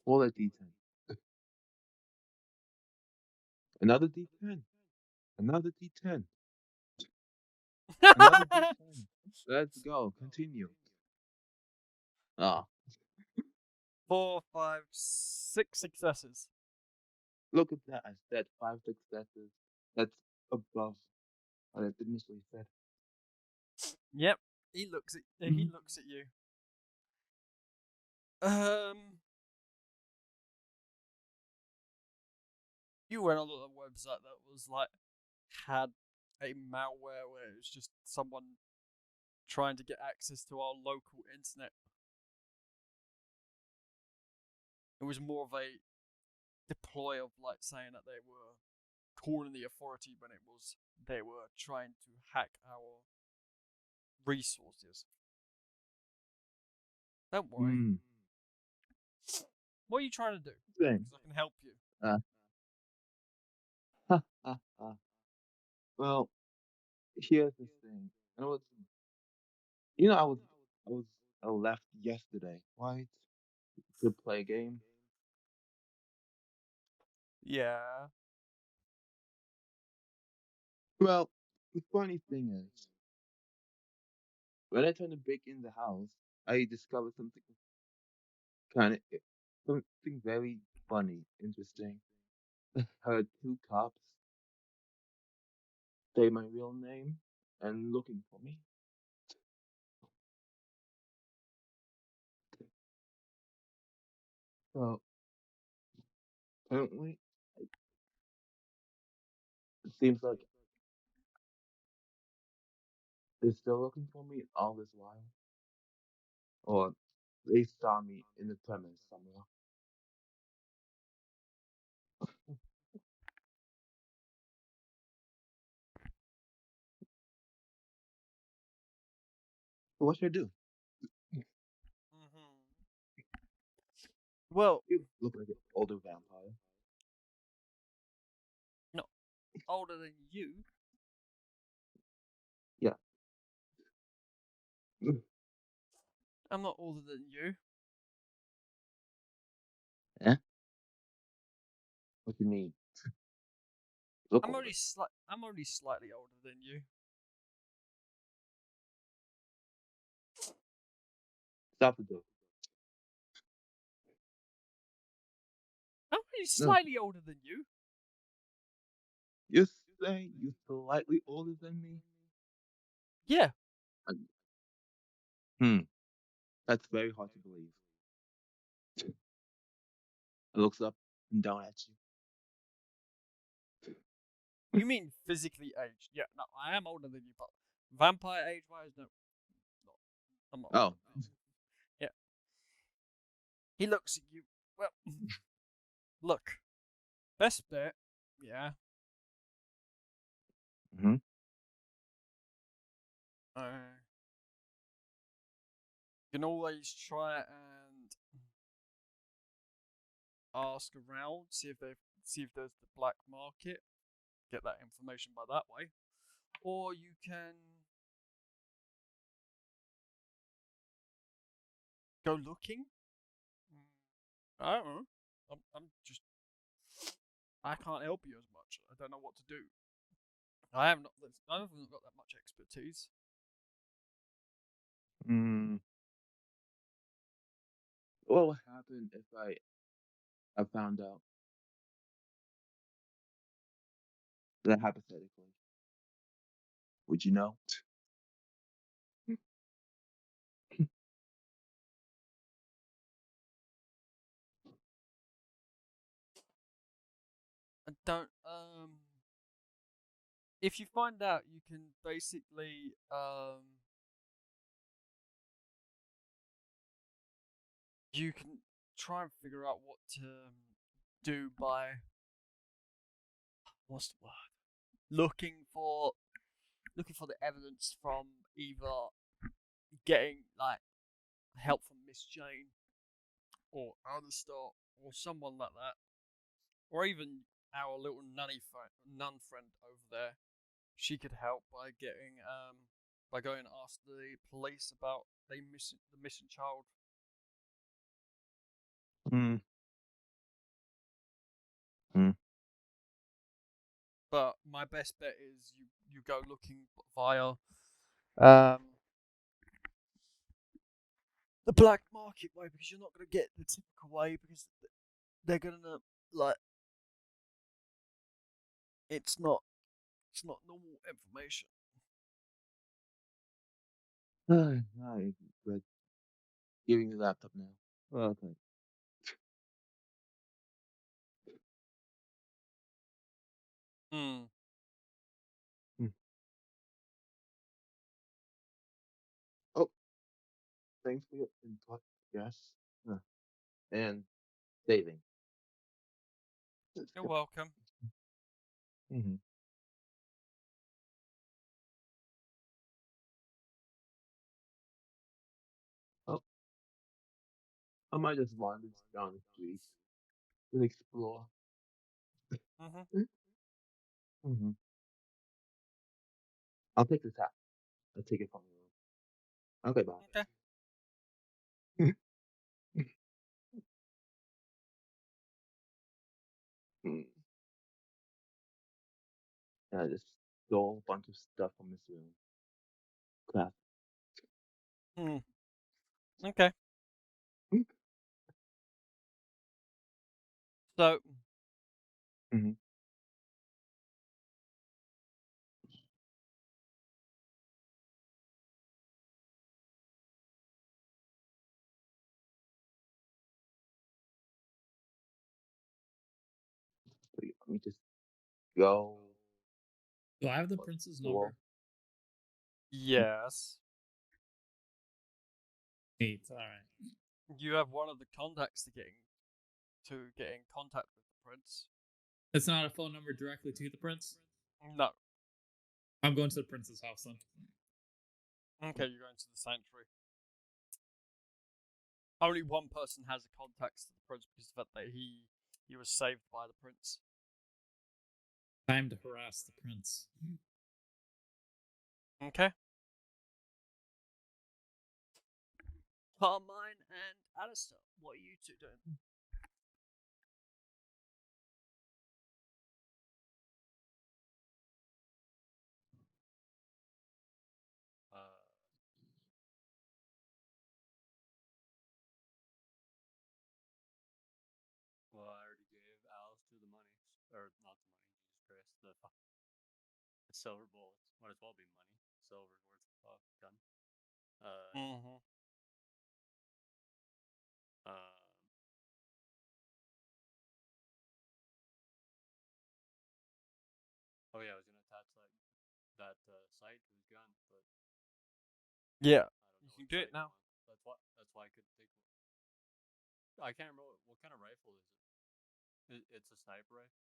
Roll a d10. Another d10. Another d10. Another d10. Let's go. Continue. Ah, 4, 5, 6 successes. look at that. I said 5 successes. That's above what I initially said. Yep. He looks at you. You went on a website that was like had a malware where it was just someone trying to get access to our local internet. It was more of a deploy of like saying that they were calling the authority when it was they were trying to hack our resources. Don't worry. Hmm. What are you trying to do? Thing. Because I can help you. Ha, ha, ha. Well, here's the thing. And it was, I left yesterday, right? To play a game. Yeah. Well, the funny thing is, when I tried to break in the house, I discovered kind of something very funny, interesting. I heard 2 cops say my real name and looking for me. So apparently, it seems like they're still looking for me all this while, or they saw me in the premise somewhere. So what should I do? Well, You look like an older vampire. no, older than you. Yeah. I'm not older than you. Eh? What do you mean? Look I'm older. only slightly older than you. Stop the joke. I'm only No. slightly older than you. You're saying you're slightly older than me? Yeah. That's very hard to believe. I looks up and down at you. You mean physically aged? Yeah. No, I am older than you, but vampire age wise, no. I'm not. Oh. Yeah. He looks at you. Well, look. Best bet. Yeah. Mm-hmm. You can always try and ask around, see if there's the black market, get that information by that way, or you can go looking. I don't know. I can't help you as much. I don't know what to do. I have not. None of them have got that much expertise. What would happen if I found out that hypothetically? Would you know? I don't. If you find out, you can basically you can try and figure out what to do by what's the word? Looking for the evidence from either getting like help from Miss Jane or Alistair or someone like that, or even our little nun friend over there. She could help by getting by going and ask the police about the missing child. Hmm. Hmm. But my best bet is you go looking via um, the black market way, because you're not going to get the typical way, because they're going to like it's not normal information. I regret giving the laptop now. Okay. Hmm. Hmm. Oh, thanks for your input. Yes. And saving. You're welcome. Mm-hmm. Oh, I might just wander down the street and explore. Mm-hmm. Mm-hmm. I'll take this hat. I'll take it from you. Okay, Okay. bye. Mm. And I just stole a bunch of stuff from this room. Crap. Hmm. Okay. So Mm-hmm. So let me just go. Do I have the What, prince's the wall? number? yes, Neat. All right. you have one of the contacts to get in contact with the prince. It's not a phone number directly to the prince. No. I'm going to the prince's house then. Okay, you're going to the sanctuary. Only one person has a contact to the prince, because of the fact that he was saved by the prince. Time to harass the prince. Okay. Carmine and Alistair, what are you two doing? Uh, well, I already gave Alice to the money, or not the money. Jesus Christ, the silver bullets. Might as well be money. Silver's worth a gun. Uh, Mm-hmm. um, oh yeah, I was gonna attach that sight to his gun, but Yeah, I you don't know can what do it sight he now. wants. That's why I couldn't take. I can't remember what kind of rifle is it. It's a sniper rifle.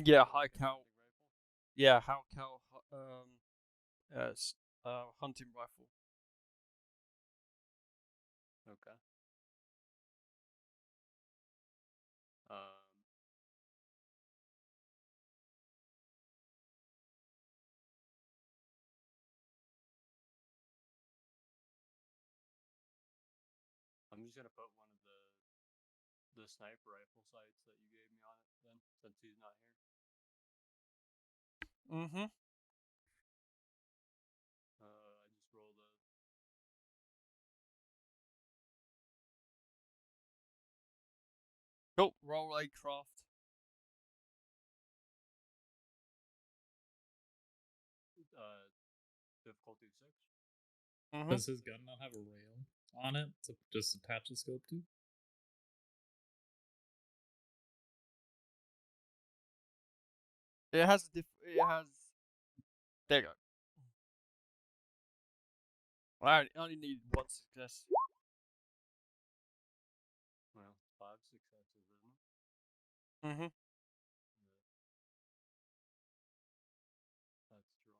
Yeah, Like high a cal. hunting rifle. Yeah, high cal. Hunting rifle. Okay. Um, I'm just gonna put one of the sniper rifle sights that you gave me on it then, since he's not here. Mm-hmm. I just rolled a. Cool. Roll a craft. Difficulty 6. Mm-hmm. Does his gun not have a rail on it to just attach the scope to? It has It has. There you go. I only need one success. Well, 5 successes, isn't it? Mm-hmm. That's true.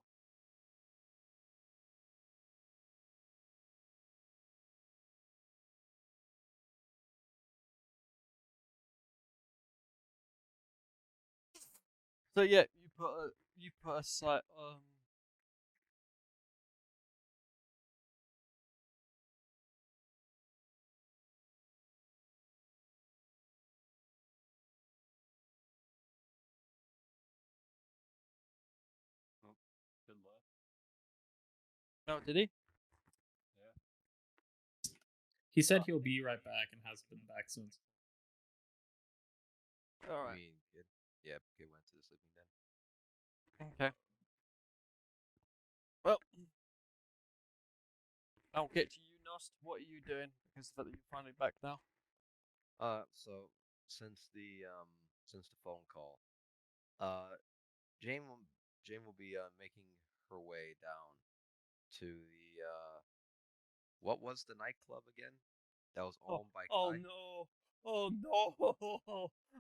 So yeah, you put a site Oh, good luck. No, did he? Yeah. He said he'll be right back and hasn't been back since. All I right. mean, kid. Yeah, kid went to the sleeping den. Okay. Well, I'll get to you, Nost. What are you doing? Because the fact that you're finally back now. So since the phone call, Jane will Jane will be making her way down to the what was the nightclub again? That was Oh, owned by oh Kai. no! Oh no!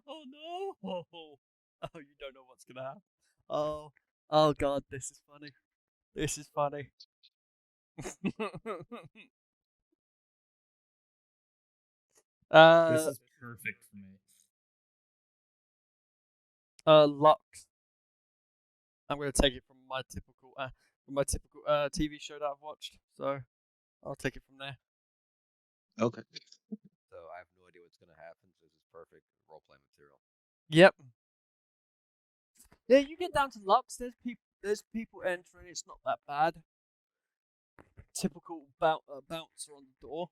Oh no! Oh, you don't know what's gonna happen. Oh, oh God, this is funny. This is funny. This is perfect for me. Lux. I'm gonna take it from my typical TV show that I've watched. So I'll take it from there. Okay. So I have no idea what's gonna happen. So this is perfect role play material. Yep. Yeah, you get down to Lux. There's people entering. It's not that bad. Typical bouncer on the door.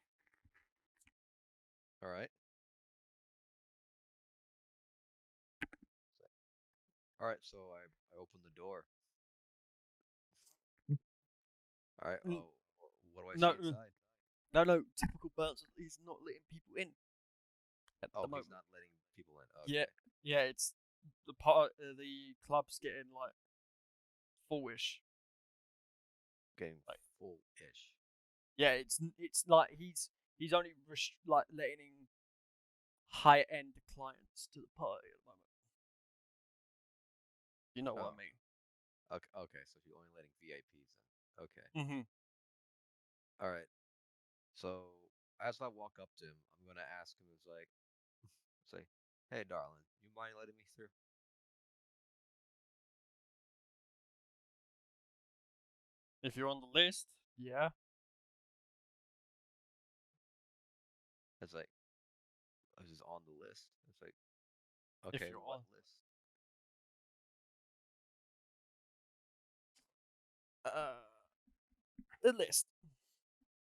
All right. All right. So I open the door. All right. Mm. Oh, what do I No, see inside? no. Typical bouncer. He's not letting people in at Oh, the he's moment. not letting people in. Yeah, Okay. yeah. It's the part. The club's getting like fullish. Getting Like, full-ish. yeah, it's like he's only like letting in high end clients to the party at the moment. You know what Oh. I mean? Okay. Okay. So you're only letting VIPs in. Okay. Mm-hmm. All right. So as I walk up to him, I'm gonna ask him. It's like, say, hey, darling, you mind letting me through? If you're on the list, yeah. It's like, I was just on the list. It's like, If okay, you're what on list? uh the list,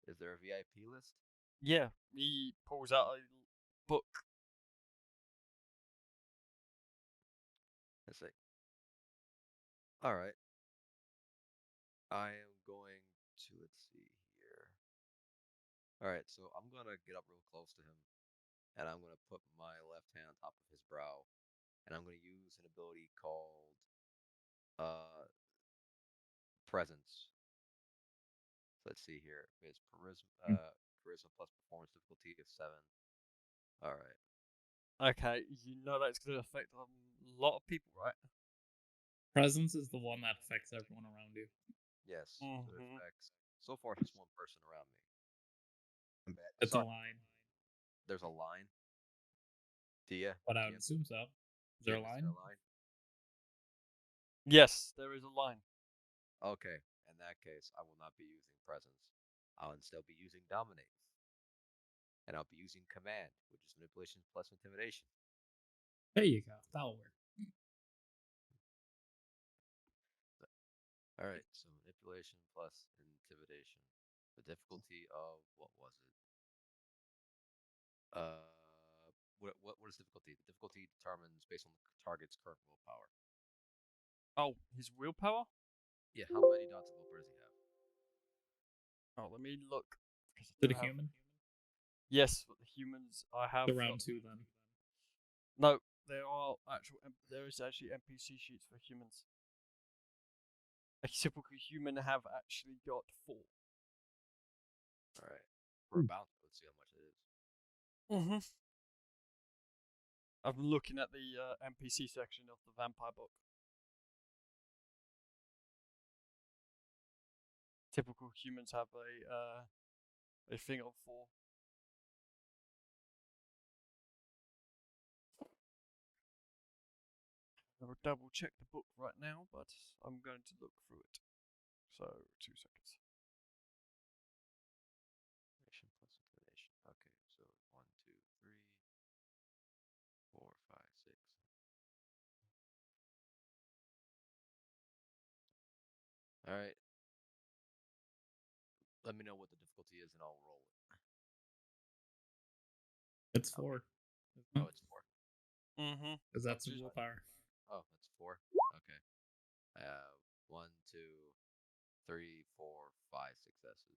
Is there a VIP list? yeah, he pulls out a book. It's like, all right, I am going to, let's see here. All right, so I'm gonna get up real close to him, and I'm gonna put my left hand on top of his brow, and I'm gonna use an ability called uh presence. Let's see here. It's charisma plus performance difficulty of 7. All right. Okay, you know that's going to affect a lot of people, right? Presence is the one that affects everyone around you. Yes. So it Mm-hmm. affects. So far, it's just one person around me. It's a Sorry. line, There's a line. Dia. but I would DM. assume so. Is there a DM, is line? there a line? Yes, there is a line. Okay. In that case, I will not be using presence. I'll instead be using dominate, and I'll be using command, which is manipulation plus intimidation. There you go. That'll work. All right. So manipulation plus intimidation. The difficulty of what was it? Uh, what is difficulty? The difficulty determines based on the target's current willpower. Oh, his willpower? Yeah, how many dots of willpower does he have? Oh, let me look. 'Cause I To do the have- human? Yes, for the humans, I have. The round 2 then. No, there is actually NPC sheets for humans. A typical human have actually got 4. All right, for about let's see how much it is. Mm-hmm. I'm looking at the NPC section of the vampire book. Typical humans have a thing of 4. I'll double check the book right now, but I'm going to look through it. So 2 seconds. Intimidation plus intimidation. Okay, so 1, 2, 3, 4, 5, 6. All right. Let me know what the difficulty is, and I'll roll it. It's 4. Oh, it's 4. Mm-hmm. Because that's the willpower. Oh, that's 4. Okay. I have 1, 2, 3, 4, 5 successes.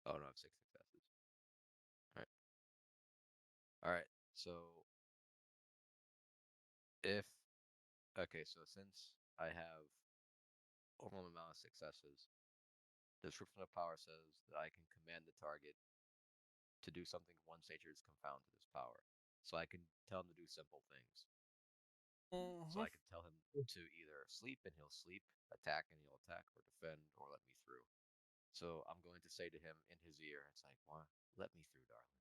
Oh no, I have 6 successes. All right. All right. So if so since I have overwhelming amount of successes, the description of power says that I can command the target to do something once nature is confounded to this power. So I can tell him to do simple things. So I can tell him to either sleep and he'll sleep, attack and he'll attack, or defend or let me through. So I'm going to say to him in his ear, it's like, "Why? Let me through, darling."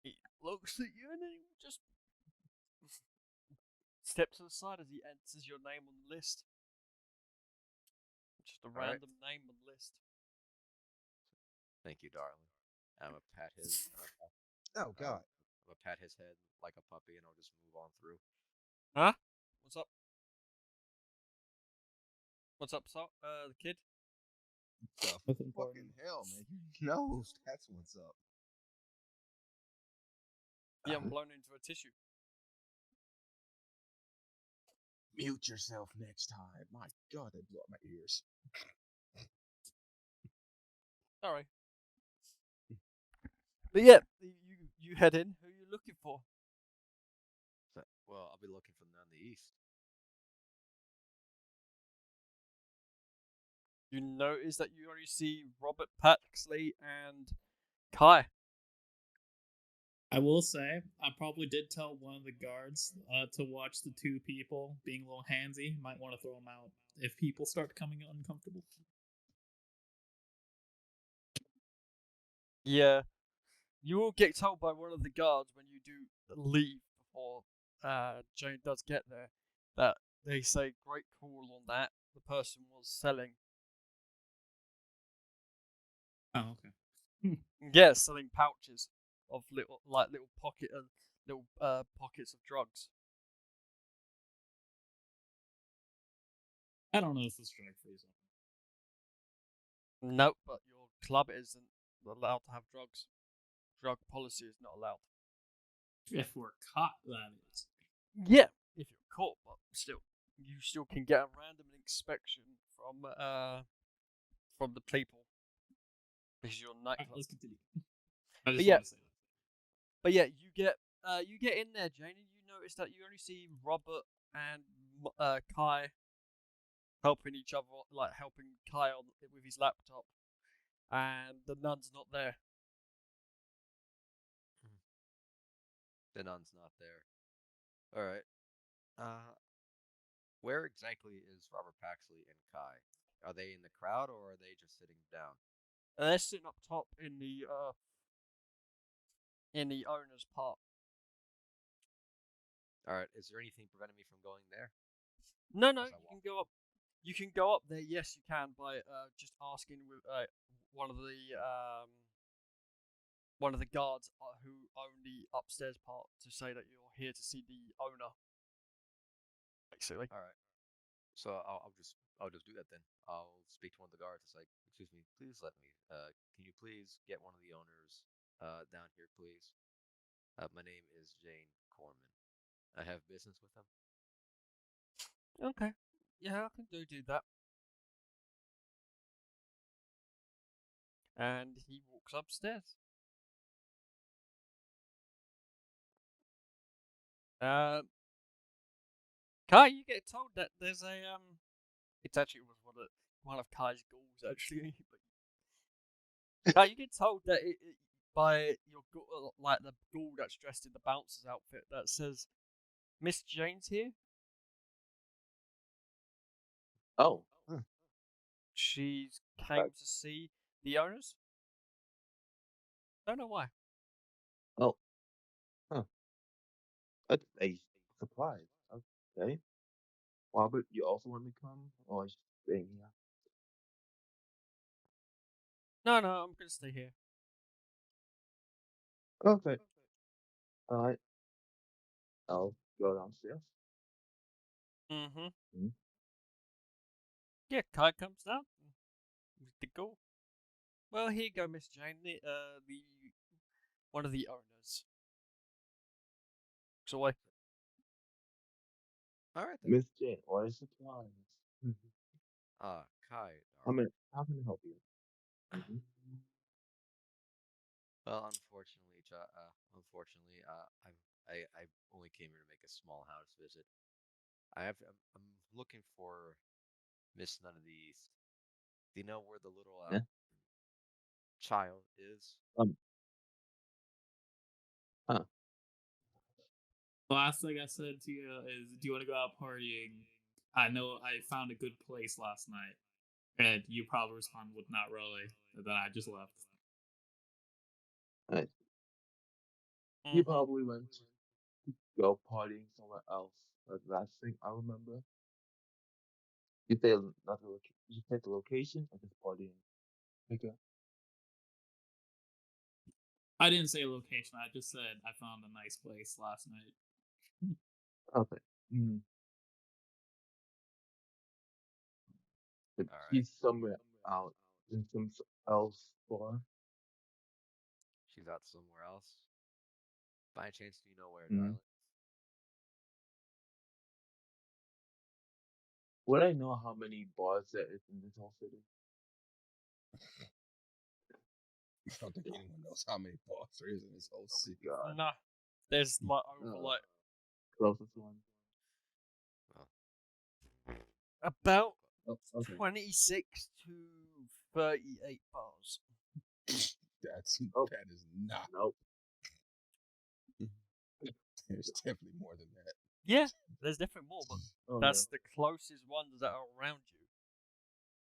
He looks at you and then he just steps to the side as he enters your name on the list. Just a All right. random name on the list. Thank you, darling. I'm gonna pat his. Oh God. I'm gonna pat his head like a puppy, and I'll just move on through. Huh? What's up? What's up, the kid? Nothing Fucking important. hell, man. He knows that's what's up. Yeah, I'm blown into a tissue. Mute yourself next time. My God, they blew up my ears. Sorry. But yeah, you head in. Who are you looking for? Well, I'll be looking for them in the east. You notice that you only see Robert Paxley and Kai. I will say, I probably did tell one of the guards to watch the 2 people being a little handsy. Might want to throw them out if people start becoming uncomfortable. Yeah. You will get told by one of the guards when you do leave before Jane does get there that they say great call on that. The person was selling. Oh, okay. Yeah, selling pouches of little pockets of drugs. I don't know if this strike freeze. Nope, but your club isn't allowed to have drugs. Drug policy is not allowed. If we're caught, that is. Yeah, if you're caught, but still, you still can get a random inspection from the people because you're a Alright, nightclub. let's continue. I just But yeah, want to say that. but yeah, you get in there, Jane, and you notice that you only see Robert and Kai helping each other, like helping Kai with his laptop, and the nun's not there. The nun's not there. All right. Where exactly is Robert Paxley and Kai? Are they in the crowd or are they just sitting down? And they're sitting up top in the owner's part. All right. Is there anything preventing me from going there? No, As I you can walk. go up. You can go up there. Yes, you can by just asking with one of the guards who own the upstairs part to say that you're here to see the owner. Basically. All right. So I'll just do that then. I'll speak to one of the guards. It's like, excuse me, please let me. Can you please get one of the owners down here, please? My name is Jane Corman. I have business with him. Okay. Yeah, I can do that. And he walks upstairs. Kai, you get told that there's a It's actually was one of Kai's goals actually. But Kai, you get told that by your like the ghoul that's dressed in the bouncer's outfit that says Miss Jane's here. Oh, She's came to see the owners. Don't know why. oh, That's a surprise. Okay. Robert, you also want to come? Or just staying here? No, I'm gonna stay here. Okay. Alright. I'll go downstairs. Mm-hmm. Mhm. Yeah, Kai comes down. The go. Well, here you go, Miss Jane. The one of the owners. So I All right then. Miss Jane, what a surprise. Mhm. Kai, How, darling. how can I help you? Mhm. Well, I only came here to make a small house visit. I'm looking for Miss None of the East. Do you know where the little Yeah. child is? Um, huh. The last thing I said to you is, "Do you want to go out partying?" I know I found a good place last night, and you probably responded with "Not really," and then I just left. Alright. You Mm-hmm. probably went to go partying somewhere else. That's the last thing I remember. You say another you said the location or just partying? Okay. I didn't say location. I just said I found a nice place last night. Okay. Mm. But All right. she's somewhere out in some else bar. She's out somewhere else. By any chance, do you know where, Mm. darling? Would I know how many bars there is in this whole city? I don't think anyone knows how many bars there is in this whole Oh city. my god. Nah, there's like over like Closest one. Well, about Oh, okay. 26 to 38 bars. Oh, That is not. nope. There's definitely more than that. Yeah, there's definitely more, but Oh that's the closest ones that are around you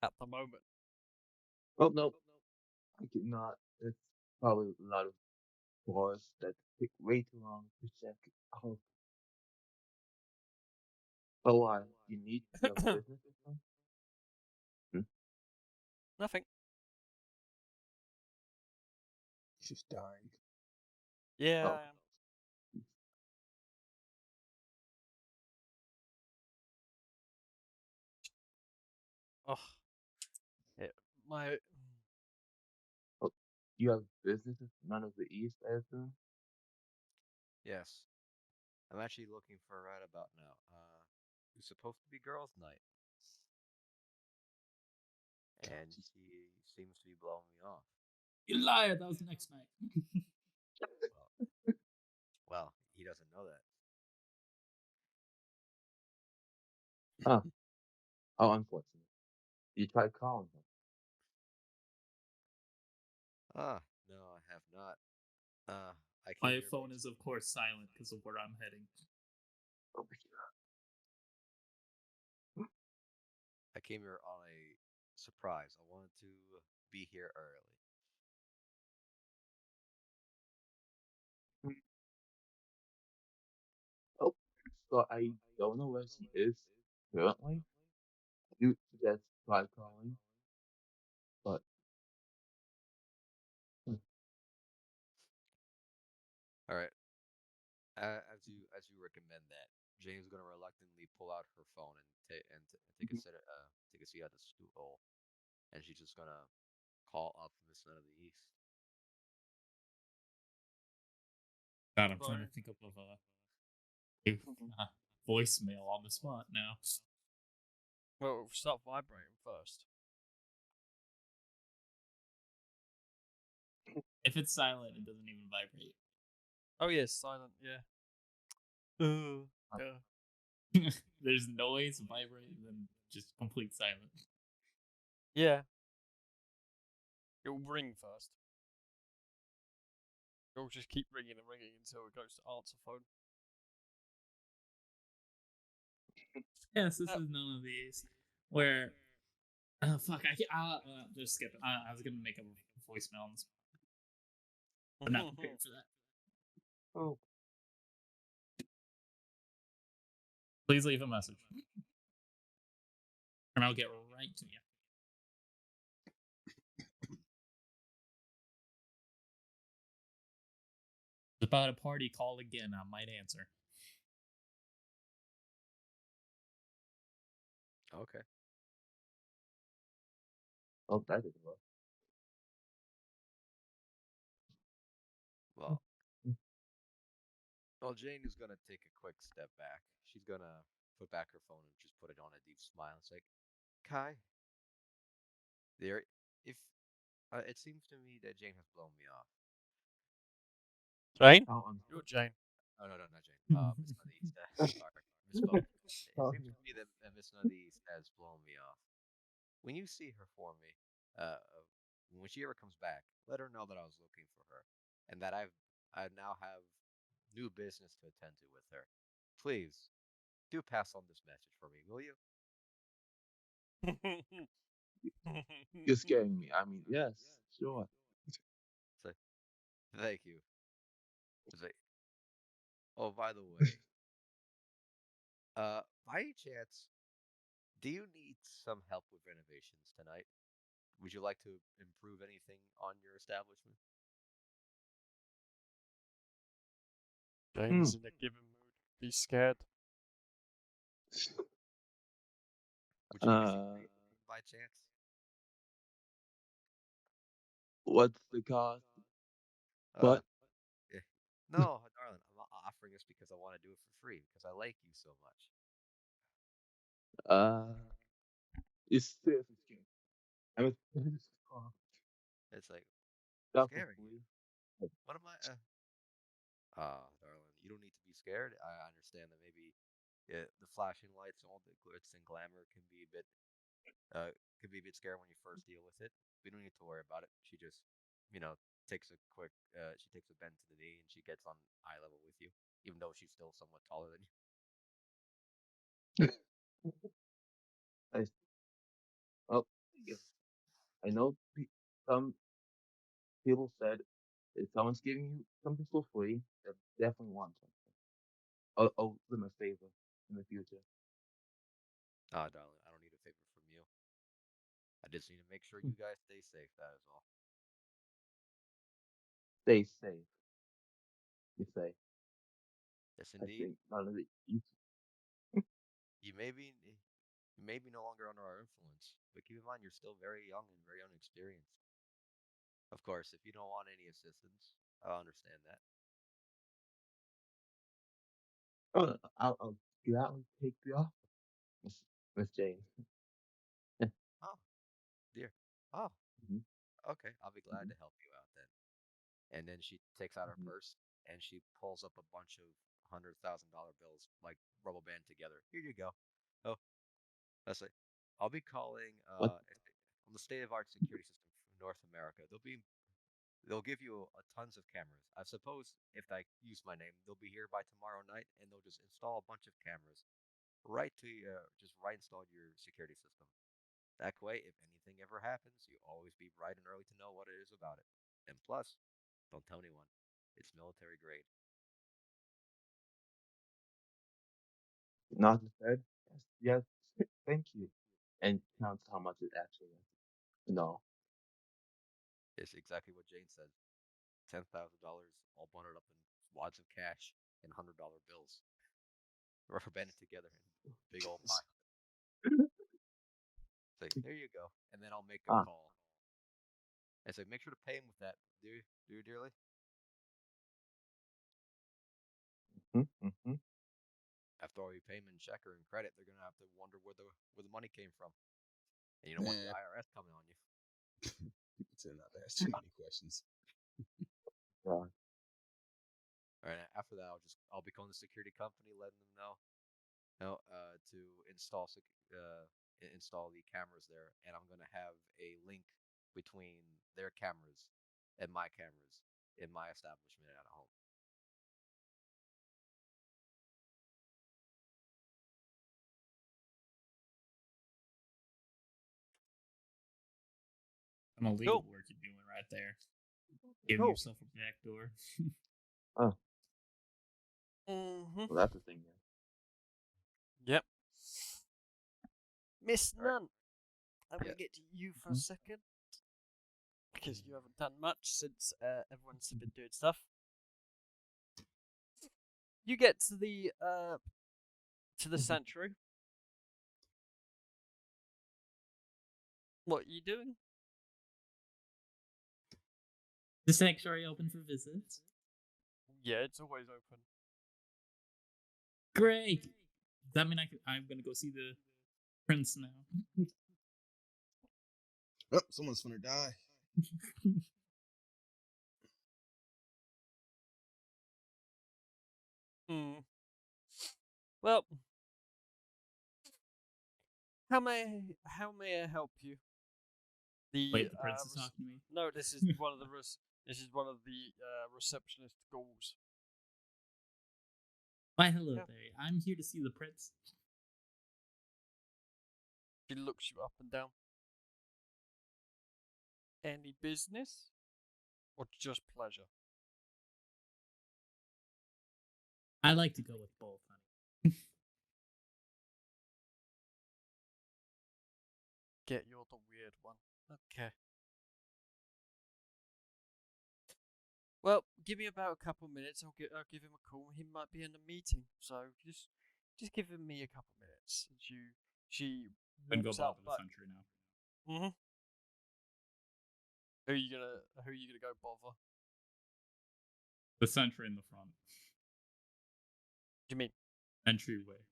at the moment. no. Oh no. I could not. It's probably a lot of bars that take way too long to check. Oh, oh why? You have business or something? Hmm? Nothing. She's dying. Yeah, Oh. I am. Oh, yeah, my Oh, you have business with none of the East, I assume? yes. I'm actually looking for right about now. It's supposed to be girls' night, and he seems to be blowing me off. You liar! That was next night. Well, well, he doesn't know that. Huh. How unfortunate. You tried calling him. No, I have not. I came My here phone is, of course, silent because of where I'm heading. Oh my I came here on a surprise. I wanted to be here early. god. Oh, so I don't know where she is currently. You suggest try calling, but hmm, All right. As you recommend that, Jane's gonna reluctantly pull out her phone and take a mhm. take a seat at the stool, and she's just gonna call up Miss None of the East. God, I'm trying sorry. to think of a voicemail on the spot now. Well, start vibrating first. If it's silent, it doesn't even vibrate. Oh yes, silent. Yeah. Yeah. There's noise, vibrate, and then just complete silence. Yeah. It'll ring first. It'll just keep ringing and ringing until it goes to answer phone. Yes, this Oh. is none of these. Where, fuck, I'll just skip it. I was gonna make a voicemail on this. I'm not prepared for that. Oh, Please leave a message, and I'll get right to you. It's about a party. Call again. I might answer. Okay. Oh, that didn't work. Well, Mm. well, Jane is gonna take a quick step back. She's gonna put back her phone and just put it on a deep smile. It's like, Kai, there. If it seems to me that Jane has blown me off. Jane? Oh, You're Jane. Oh no, not Jane. Miss Nutty. Sorry, misspoke. It oh, seems to me that Miss Nutty has blown me off. When you see her for me, when she ever comes back, let her know that I was looking for her, and that I now have new business to attend to with her. Please do pass on this message for me, will you? you're scaring me. I mean, yes, sure. Say, thank you. Say, oh, by the way, by any chance, do you need some help with renovations tonight? Would you like to improve anything on your establishment? Jane Hmm. is in a given mood. Be scared. Would you be missing Uh, anything by chance? what's the cost? Uh, But eh, no, darling, I'm offering this because I want to do it for free because I like you so much. uh, it's seriously scary. I mean, It's like that's for scaring you. free. What am I? Darling, you don't need to be scared. I understand that maybe the flashing lights and all the glitz and glamour can be a bit scary when you first deal with it. We don't need to worry about it. She just, you know, she takes a bend to the knee and she gets on eye level with you, even though she's still somewhat taller than you. I, oh, yeah. I know some people said if someone's giving you something for free, they definitely want something. I'll do them a favor in the future. Ah, darling, I don't need a favor from you. I just need to make sure you guys stay safe. That is all. Stay safe, you say. Yes, I indeed. think none of the you You may be you may be no longer under our influence, but keep in mind you're still very young and very unexperienced. Of course, if you don't want any assistance, I understand that. oh, I'll gladly take the offer, Miss Miss Jane. Oh, dear. Oh, Mhm, okay. I'll be glad mhm, to help you out then. And then she takes out her mhm. purse and she pulls up a bunch of $100,000 bills, like rubber band together. Here you go. Oh, that's it. I'll be calling What? on the state of art security system for North America. They'll give you tons of cameras. I suppose if I use my name, they'll be here by tomorrow night and they'll just install a bunch of cameras right installed your security system. That way, if anything ever happens, you always be bright and early to know what it is about it. And plus, don't tell anyone. It's military grade. Not said. Yes, yes. Thank you. And counts how much it actually is. No. It's exactly what Jane said. $10,000 all bundled up in wads of cash and $100 bills, rubber banded together in a big old pile. Say, there you go. And then I'll make a Ah. call. I say, make sure to pay him with that. Do you dearly? Mm-hmm. After all, you pay him in check or in credit, they're gonna have to wonder where the money came from, and you don't want the Man, IRS coming on you. people tend not to ask too many questions. God. All right. After that, I'll be calling the security company, letting them know, to install the cameras there, and I'm gonna have a link between their cameras and my cameras in my establishment at home. Some illegal Cool. work you're doing right there. Giving Cool. yourself a back door. Oh, Mm-hmm. well, that's the thing. Yeah. Yep. Miss Alright. Nunn, I'm going to get to you for a second. Because you haven't done much since everyone's been doing stuff. You get to the sanctuary. What are you doing? The sanctuary open for visits. Yeah, it's always open. Great. Does that mean I'm gonna go see the prince now? Oh, someone's gonna die. Well, how may I help you? Wait, the prince is talking to me? No, this is one of the receptionist ghouls. Why, hello Yeah. there. I'm here to see the prince. She looks you up and down. Any business? Or just pleasure? I like to go with both, honey. Get you're the weird one. Okay. Well, give me about a couple minutes. I'll give him a call. He might be in a meeting, so just give me a couple minutes. She I'm gonna go walks bother out the back. sentry now. Mhm. Who are you gonna go bother? The sentry in the front. What do you mean? Entryway.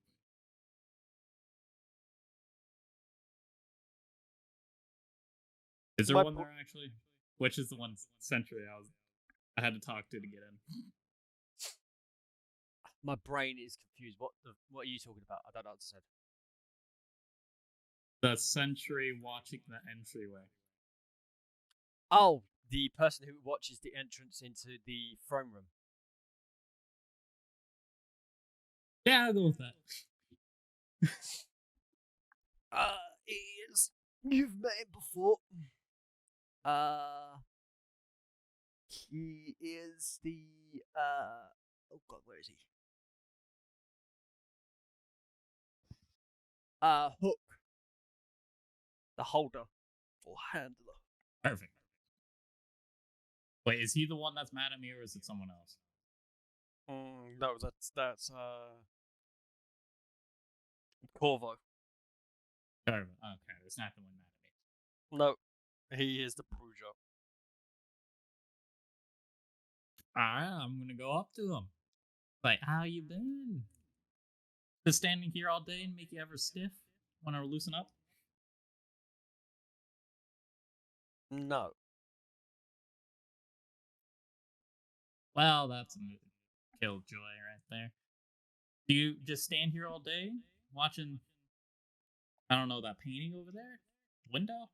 Is there one there actually? Which is the one sentry I had to talk to get in? My brain is confused. What are you talking about? I don't understand. The sentry watching the entryway. Oh, the person who watches the entrance into the throne room. Yeah, I'll go with that. You've met him before. He is the oh god, where is he? Hook. The holder or handler. Perfect. Wait, is he the one that's mad at me, or is it someone else? No, that's Corvo. Okay, there's not the one mad at me. No, he is the Pruja. Alright, I'm gonna go up to him. Like, how you been? Just standing here all day and make you ever stiff? Wanna loosen up? No. Well, that's a killjoy right there. Do you just stand here all day watching, I don't know, that painting over there? Window?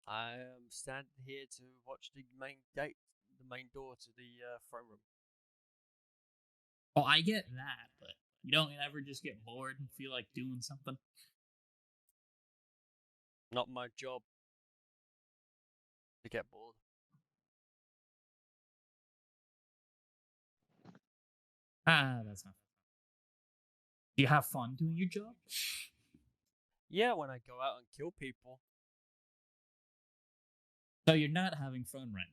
I am standing here to watch the main gate, the main door to the throne room. Oh, I get that, but you don't ever just get bored and feel like doing something? Not my job to get bored. That's not. Do you have fun doing your job? Yeah, when I go out and kill people. So you're not having fun right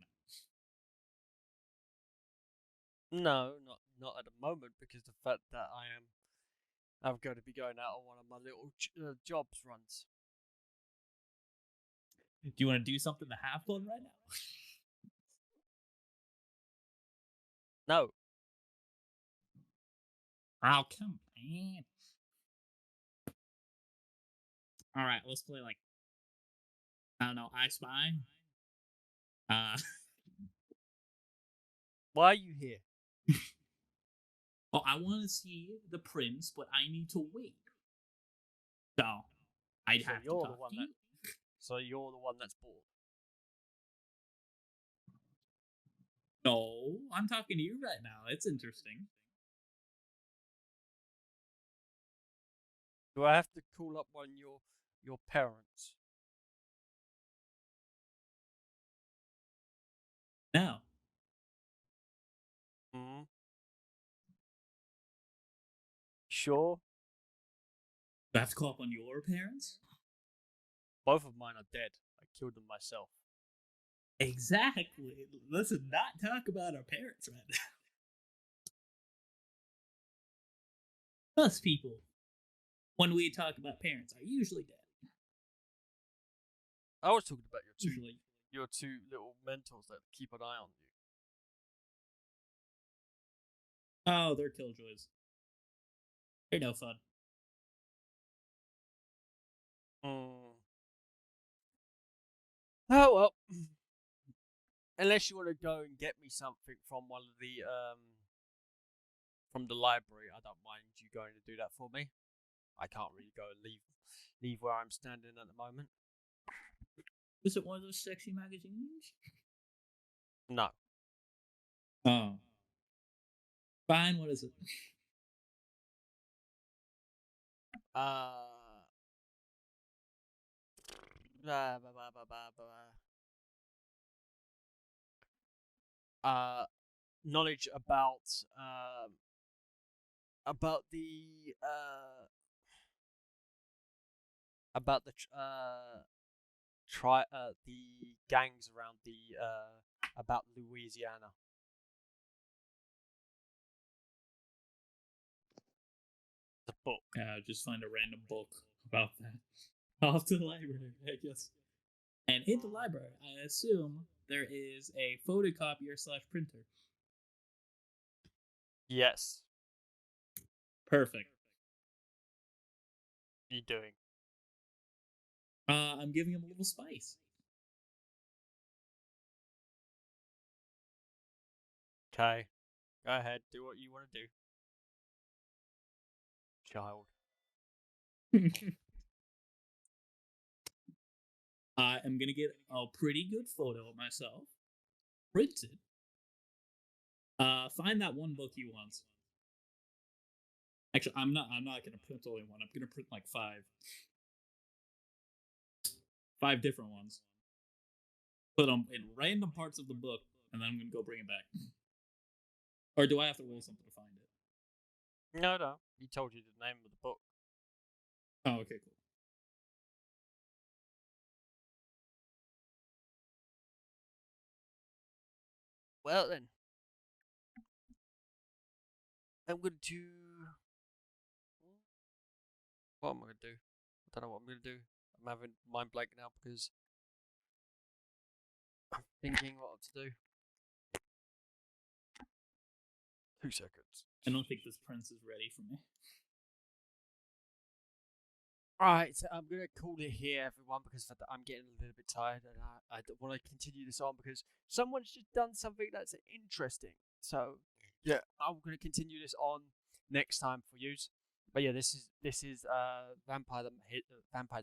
now? No, not at the moment, because the fact that I'm going to be going out on one of my little jobs runs. Do you want to do something to have fun right now? No. Oh, come on. Alright, let's play like, I don't know, I Spy? Why are you here? Oh, I want to see the prince, but I need to wait. So, I'd have to talk to you. So you're the one that's bored. No, I'm talking to you right now. It's interesting. Do I have to call up one of your parents? No. Hmm. Sure. Do I have to call up on your parents? Both of mine are dead. I killed them myself. Exactly. Let's not talk about our parents right now. Most people, when we talk about parents, are usually dead. I was talking about Usually. your two little mentors that keep an eye on you. Oh, they're killjoys. They're no fun. Oh well. Unless you want to go and get me something from one of the from the library, I don't mind you going to do that for me. I can't really go and leave where I'm standing at the moment. Is it one of those sexy magazines? No. Oh. Fine, what is it? Blah, blah, blah, blah, blah, blah. Knowledge about the about the gangs around the about Louisiana. The book. Just find a random book about that. Off to the library, I guess. And in the library, I assume there is a photocopier / printer. Yes. Perfect. What are you doing? I'm giving him a little spice. Okay. Go ahead. Do what you want to do. Child. I am gonna get a pretty good photo of myself, print it. Find that one book he wants. Actually, I'm not gonna print only one. I'm gonna print like 5. 5 different ones. Put them in random parts of the book, and then I'm gonna go bring it back. Or do I have to roll something to find it? No. He told you the name of the book. Oh, okay, cool. Well then. I'm going to. What am I going to do? I don't know what I'm going to do. I'm having mind blank now because I'm thinking what to do. 2 seconds. I don't think this prince is ready for me. Alright, so I'm going to call it here, everyone, because I'm getting a little bit tired and I don't want to continue this on because someone's just done something that's interesting. So, yeah, I'm going to continue this on next time for you. But yeah, this is Vampire the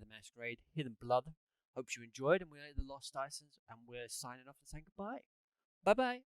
Masquerade, Hidden Blood. Hope you enjoyed, and we're the Lost Dysons, and we're signing off and saying goodbye. Bye bye.